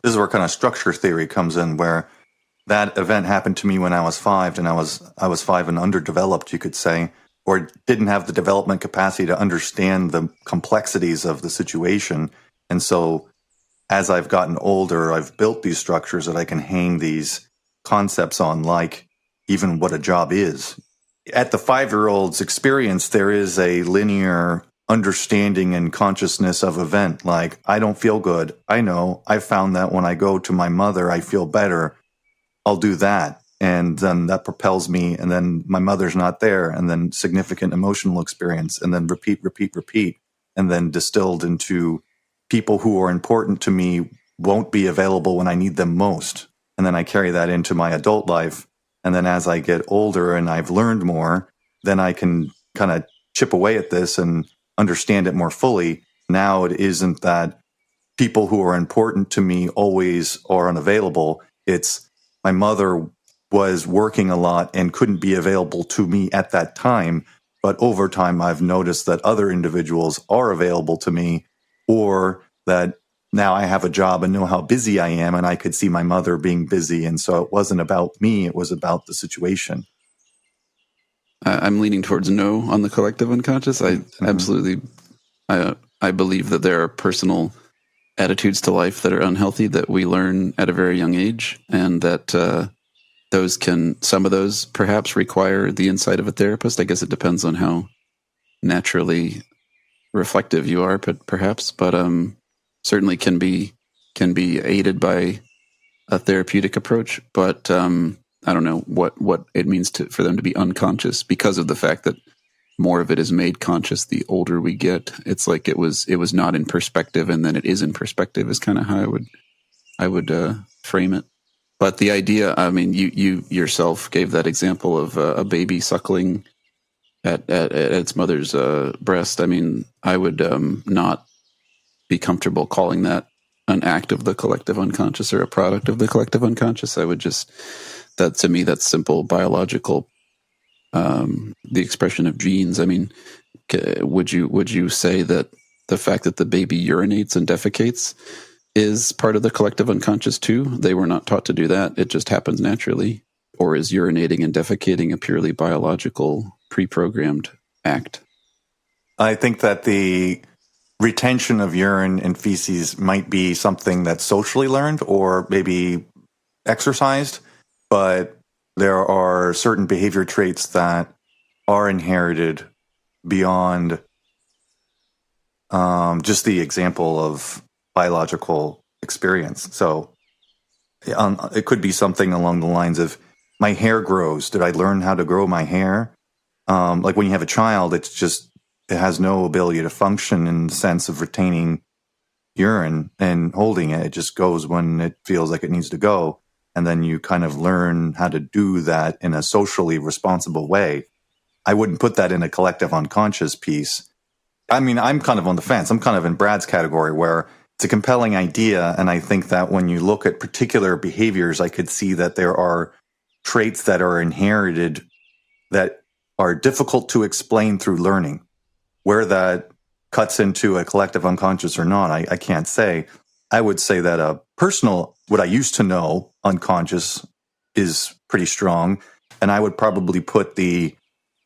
S1: This is where kind of structure theory comes in, where that event happened to me when I was 5, and I was 5 and underdeveloped, you could say, or didn't have the development capacity to understand the complexities of the situation. And so as I've gotten older, I've built these structures that I can hang these concepts on, like even what a job is. At the 5-year-old's experience, there is a linear understanding and consciousness of event. Like, I don't feel good. I know. I found that when I go to my mother, I feel better. I'll do that. And then that propels me. And then my mother's not there. And then significant emotional experience. And then repeat. And then distilled into people who are important to me won't be available when I need them most. And then I carry that into my adult life. And then as I get older and I've learned more, then I can kind of chip away at this and understand it more fully. Now it isn't that people who are important to me always are unavailable. It's my mother was working a lot and couldn't be available to me at that time. But over time, I've noticed that other individuals are available to me, or that now I have a job and know how busy I am, and I could see my mother being busy. And so it wasn't about me, it was about the situation.
S2: I'm leaning towards no on the collective unconscious. I absolutely, I believe that there are personal attitudes to life that are unhealthy that we learn at a very young age, and that some of those perhaps require the insight of a therapist. I guess it depends on how naturally reflective you are, but certainly can be aided by a therapeutic approach. But I don't know what it means for them to be unconscious, because of the fact that more of it is made conscious the older we get. It's like it was not in perspective, and then it is in perspective, is kind of how I would frame it. But the idea, I mean, you yourself gave that example of a baby suckling at its mother's breast. I mean, I would not be comfortable calling that an act of the collective unconscious or a product of the collective unconscious. I would to me, that's simple biological, the expression of genes. I mean, would you say that the fact that the baby urinates and defecates is part of the collective unconscious too? They were not taught to do that. It just happens naturally. Or is urinating and defecating a purely biological, pre-programmed act?
S1: I think that the retention of urine and feces might be something that's socially learned or maybe exercised, but there are certain behavior traits that are inherited beyond just the example of biological experience. So it could be something along the lines of, my hair grows. Did I learn how to grow my hair? Like when you have a child, it has no ability to function in the sense of retaining urine and holding it. It just goes when it feels like it needs to go. And then you kind of learn how to do that in a socially responsible way. I wouldn't put that in a collective unconscious piece. I mean, I'm kind of on the fence. I'm kind of in Brad's category, where it's a compelling idea. And I think that when you look at particular behaviors, I could see that there are traits that are inherited that are difficult to explain through learning. Where that cuts into a collective unconscious or not, I can't say. I would say that a personal, what I used to know, unconscious is pretty strong. And I would probably put the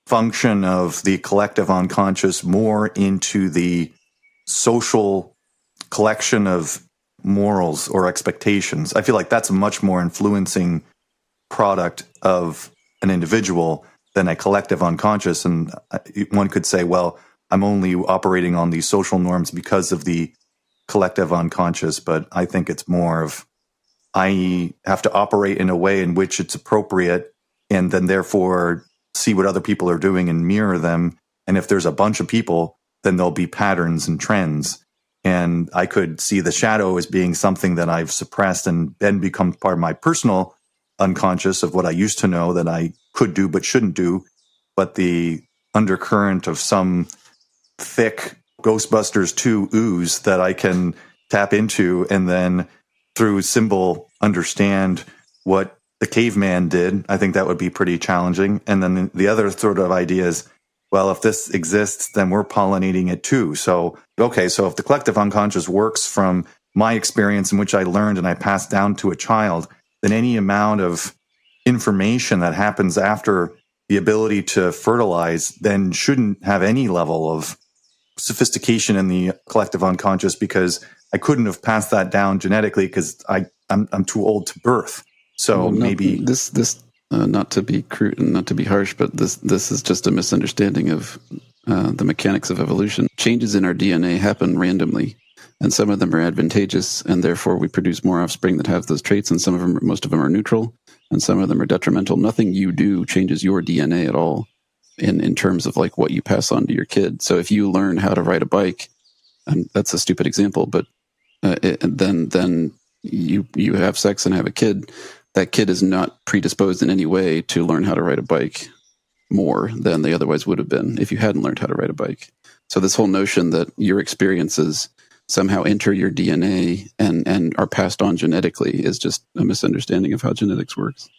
S1: function of the collective unconscious more into the social collection of morals or expectations. I feel like that's a much more influencing product of an individual than a collective unconscious. And one could say, well, I'm only operating on these social norms because of the collective unconscious. But I think it's more of, I have to operate in a way in which it's appropriate, and then therefore see what other people are doing and mirror them. And if there's a bunch of people, then there'll be patterns and trends. And I could see the shadow as being something that I've suppressed and then become part of my personal unconscious of what I used to know that I could do but shouldn't do. But the undercurrent of some thick Ghostbusters 2 ooze that I can tap into and then through symbol understand what the caveman did, I think that would be pretty challenging. And then the other sort of idea is, well, if this exists, then we're pollinating it too. So, okay, so if the collective unconscious works from my experience in which I learned and I passed down to a child, then any amount of information that happens after the ability to fertilize then shouldn't have any level of sophistication in the collective unconscious, because I couldn't have passed that down genetically because I'm too old to birth. So maybe
S2: this not to be crude and not to be harsh, but this is just a misunderstanding of the mechanics of evolution. Changes in our DNA happen randomly, and some of them are advantageous, and therefore we produce more offspring that have those traits, and most of them are neutral, and some of them are detrimental. Nothing you do changes your DNA at all in terms of like what you pass on to your kid. So if you learn how to ride a bike, and that's a stupid example, but then you have sex and have a kid, that kid is not predisposed in any way to learn how to ride a bike more than they otherwise would have been if you hadn't learned how to ride a bike. So this whole notion that your experiences somehow enter your DNA and are passed on genetically is just a misunderstanding of how genetics works.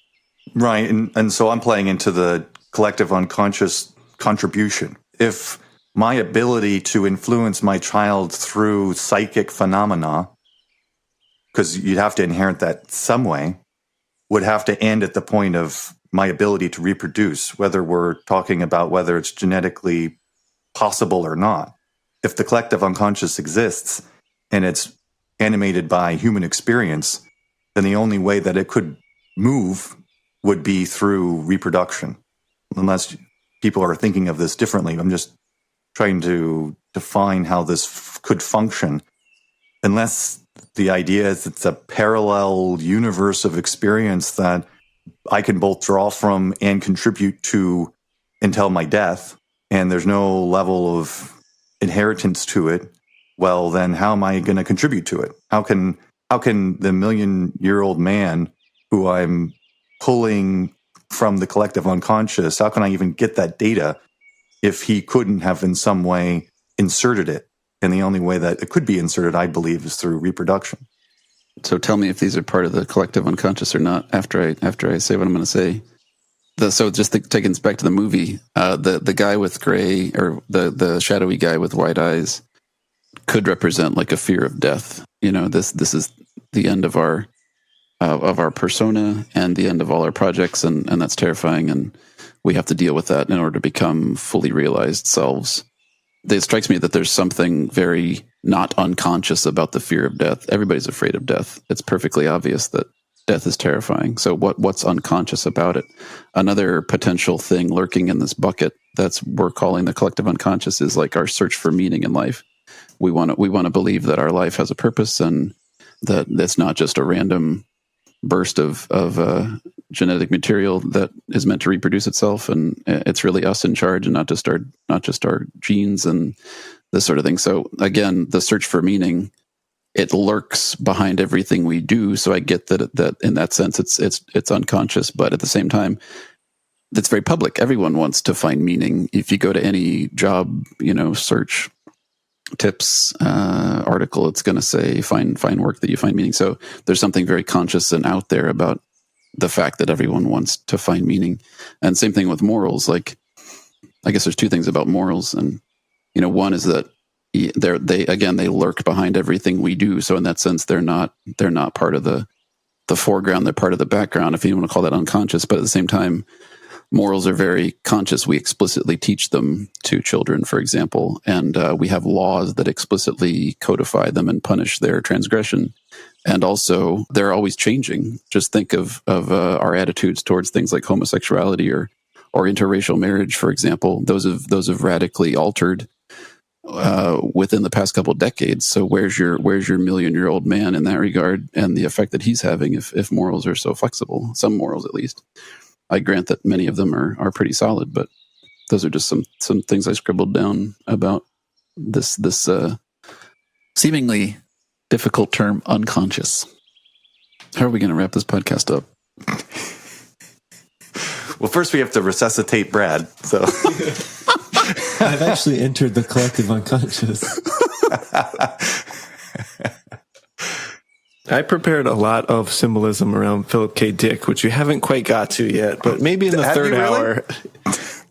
S1: Right. And so I'm playing into the collective unconscious contribution. If my ability to influence my child through psychic phenomena, because you'd have to inherit that some way, would have to end at the point of my ability to reproduce, whether we're talking about whether it's genetically possible or not. If the collective unconscious exists and it's animated by human experience, then the only way that it could move would be through reproduction. Unless people are thinking of this differently. I'm just trying to define how this could function. Unless the idea is it's a parallel universe of experience that I can both draw from and contribute to until my death, and there's no level of inheritance to it, well, then how am I going to contribute to it? How can the million-year-old man who I'm pulling from the collective unconscious, how can I even get that data if he couldn't have in some way inserted it? And the only way that it could be inserted, I believe, is through reproduction.
S2: So tell me if these are part of the collective unconscious or not after I say what I'm going to say. So just taking us back to the movie, the guy with gray, or the shadowy guy with white eyes, could represent like a fear of death. You know, this is the end of our persona and the end of all our projects, and that's terrifying, and we have to deal with that in order to become fully realized selves. It strikes me that there's something very not unconscious about the fear of death. Everybody's afraid of death. It's perfectly obvious that death is terrifying. So what's unconscious about it? Another potential thing lurking in this bucket that's we're calling the collective unconscious is like our search for meaning in life. We want to believe that our life has a purpose, and that it's not just a random burst of genetic material that is meant to reproduce itself, and it's really us in charge, and not just our genes and this sort of thing. So again, the search for meaning, it lurks behind everything we do. So I get that in that sense, it's unconscious, but at the same time, it's very public. Everyone wants to find meaning. If you go to any job, search tips article, it's going to say find work that you find meaning. So there's something very conscious and out there about the fact that everyone wants to find meaning. And same thing with morals. Like, I guess there's two things about morals, and one is that they lurk behind everything we do. So in that sense, they're not part of the foreground. They're part of the background, if you want to call that unconscious. But at the same time, morals are very conscious. We explicitly teach them to children, for example, and we have laws that explicitly codify them and punish their transgression. And also, they're always changing. Just think of our attitudes towards things like homosexuality or interracial marriage, for example. Those have radically altered within the past couple of decades. So where's your million-year-old man in that regard, and the effect that he's having if morals are so flexible? Some morals, at least. I grant that many of them are pretty solid, but those are just some things I scribbled down about this seemingly difficult term, unconscious. How are we going to wrap this podcast up?
S1: Well, first we have to resuscitate Brad. So
S3: I've actually entered the collective unconscious. I prepared a lot of symbolism around Philip K. Dick, which you haven't quite got to yet, but maybe in the third hour.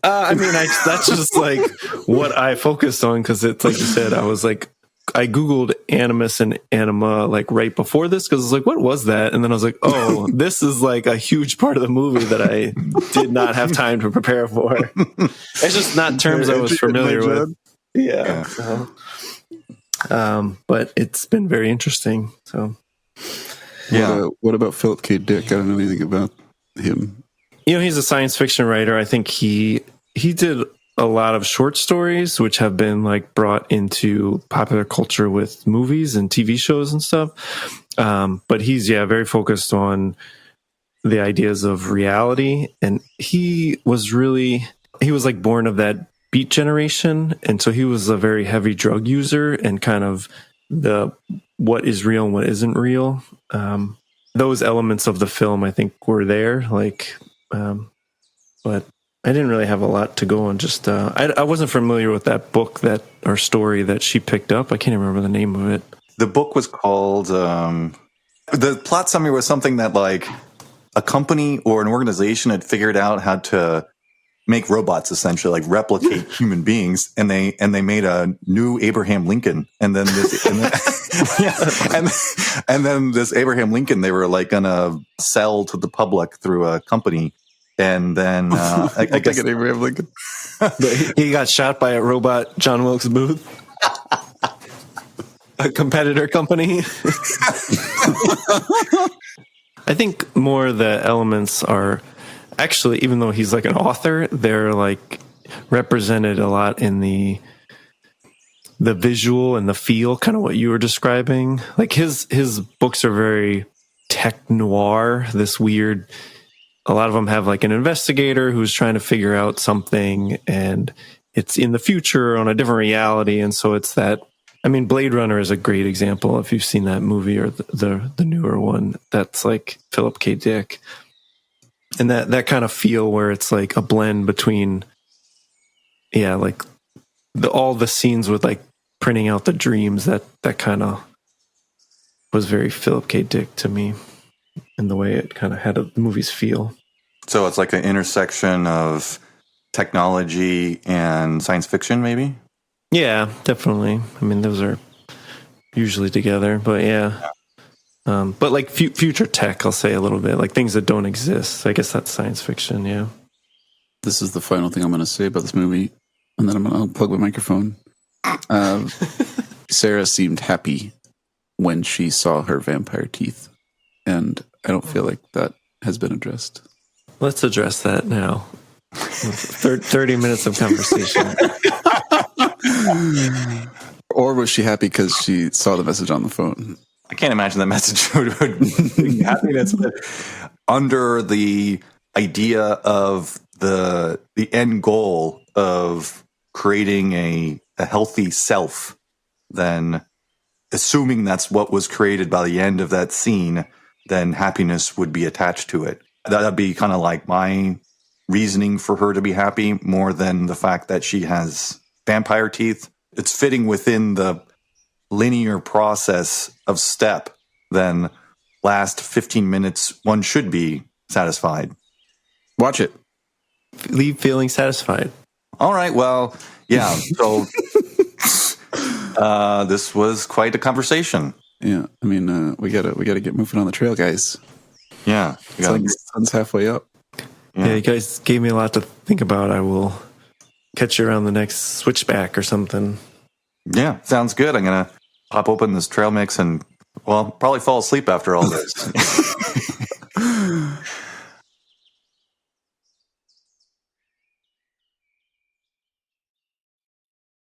S3: That's just like what I focused on, because it's like you said, I Googled animus and anima like right before this, because I was like, what was that? And then I was like, oh, this is like a huge part of the movie that I did not have time to prepare for. It's just not terms I was familiar with. Yeah. But it's been very interesting. So,
S2: yeah. What about Philip K. Dick? I don't know anything about him.
S3: He's a science fiction writer. I think he did a lot of short stories, which have been like brought into popular culture with movies and TV shows and stuff. But he's very focused on the ideas of reality. And he was like born of that Beat generation. And so he was a very heavy drug user, and kind of the what is real and what isn't real. Those elements of the film, I think, were there. But I didn't really have a lot to go on. Just I wasn't familiar with that book or story that she picked up. I can't remember the name of it.
S1: The book was called. The plot summary was something that like a company or an organization had figured out how to make robots, essentially like replicate human beings, and they made a new Abraham Lincoln, and then this and then this Abraham Lincoln they were like gonna sell to the public through a company. And then I guess
S2: Abraham Lincoln.
S3: He got shot by a robot, John Wilkes Booth, a competitor company. I think more the elements are actually, even though he's like an author, they're like represented a lot in the visual and the feel, kind of what you were describing. Like his books are very tech noir, this weird. A lot of them have like an investigator who's trying to figure out something, and it's in the future on a different reality. And so it's that, Blade Runner is a great example. If you've seen that movie or the newer one, that's like Philip K. Dick. And that kind of feel where it's like a blend between, like all the scenes with like printing out the dreams, that kind of was very Philip K. Dick to me. And the way it kind of had the movie's feel.
S1: So it's like an intersection of technology and science fiction, maybe?
S3: Yeah, definitely. Those are usually together, but yeah. But like future tech, I'll say a little bit, like things that don't exist. I guess that's science fiction, yeah.
S2: This is the final thing I'm going to say about this movie, and then I'm going to unplug my microphone. Sarah seemed happy when she saw her vampire teeth. And I don't feel like that has been addressed.
S3: Let's address that now. 30 minutes of conversation.
S2: Or was she happy because she saw the message on the phone?
S1: I can't imagine that message would be happiness. Under the idea of the end goal of creating a healthy self, then assuming that's what was created by the end of that scene, then happiness would be attached to it. That'd be kind of like my reasoning for her to be happy, more than the fact that she has vampire teeth. It's fitting within the linear process of step. Then last 15 minutes, one should be satisfied.
S2: Watch it.
S3: Leave feeling satisfied.
S1: All right. Well, yeah. So this was quite a conversation.
S2: Yeah, we gotta get moving on the trail, guys.
S1: Yeah,
S2: Sun's halfway up.
S3: Yeah, you guys gave me a lot to think about. I will catch you around the next switchback or something.
S1: Yeah, sounds good. I'm going to pop open this trail mix and, well, probably fall asleep after all this.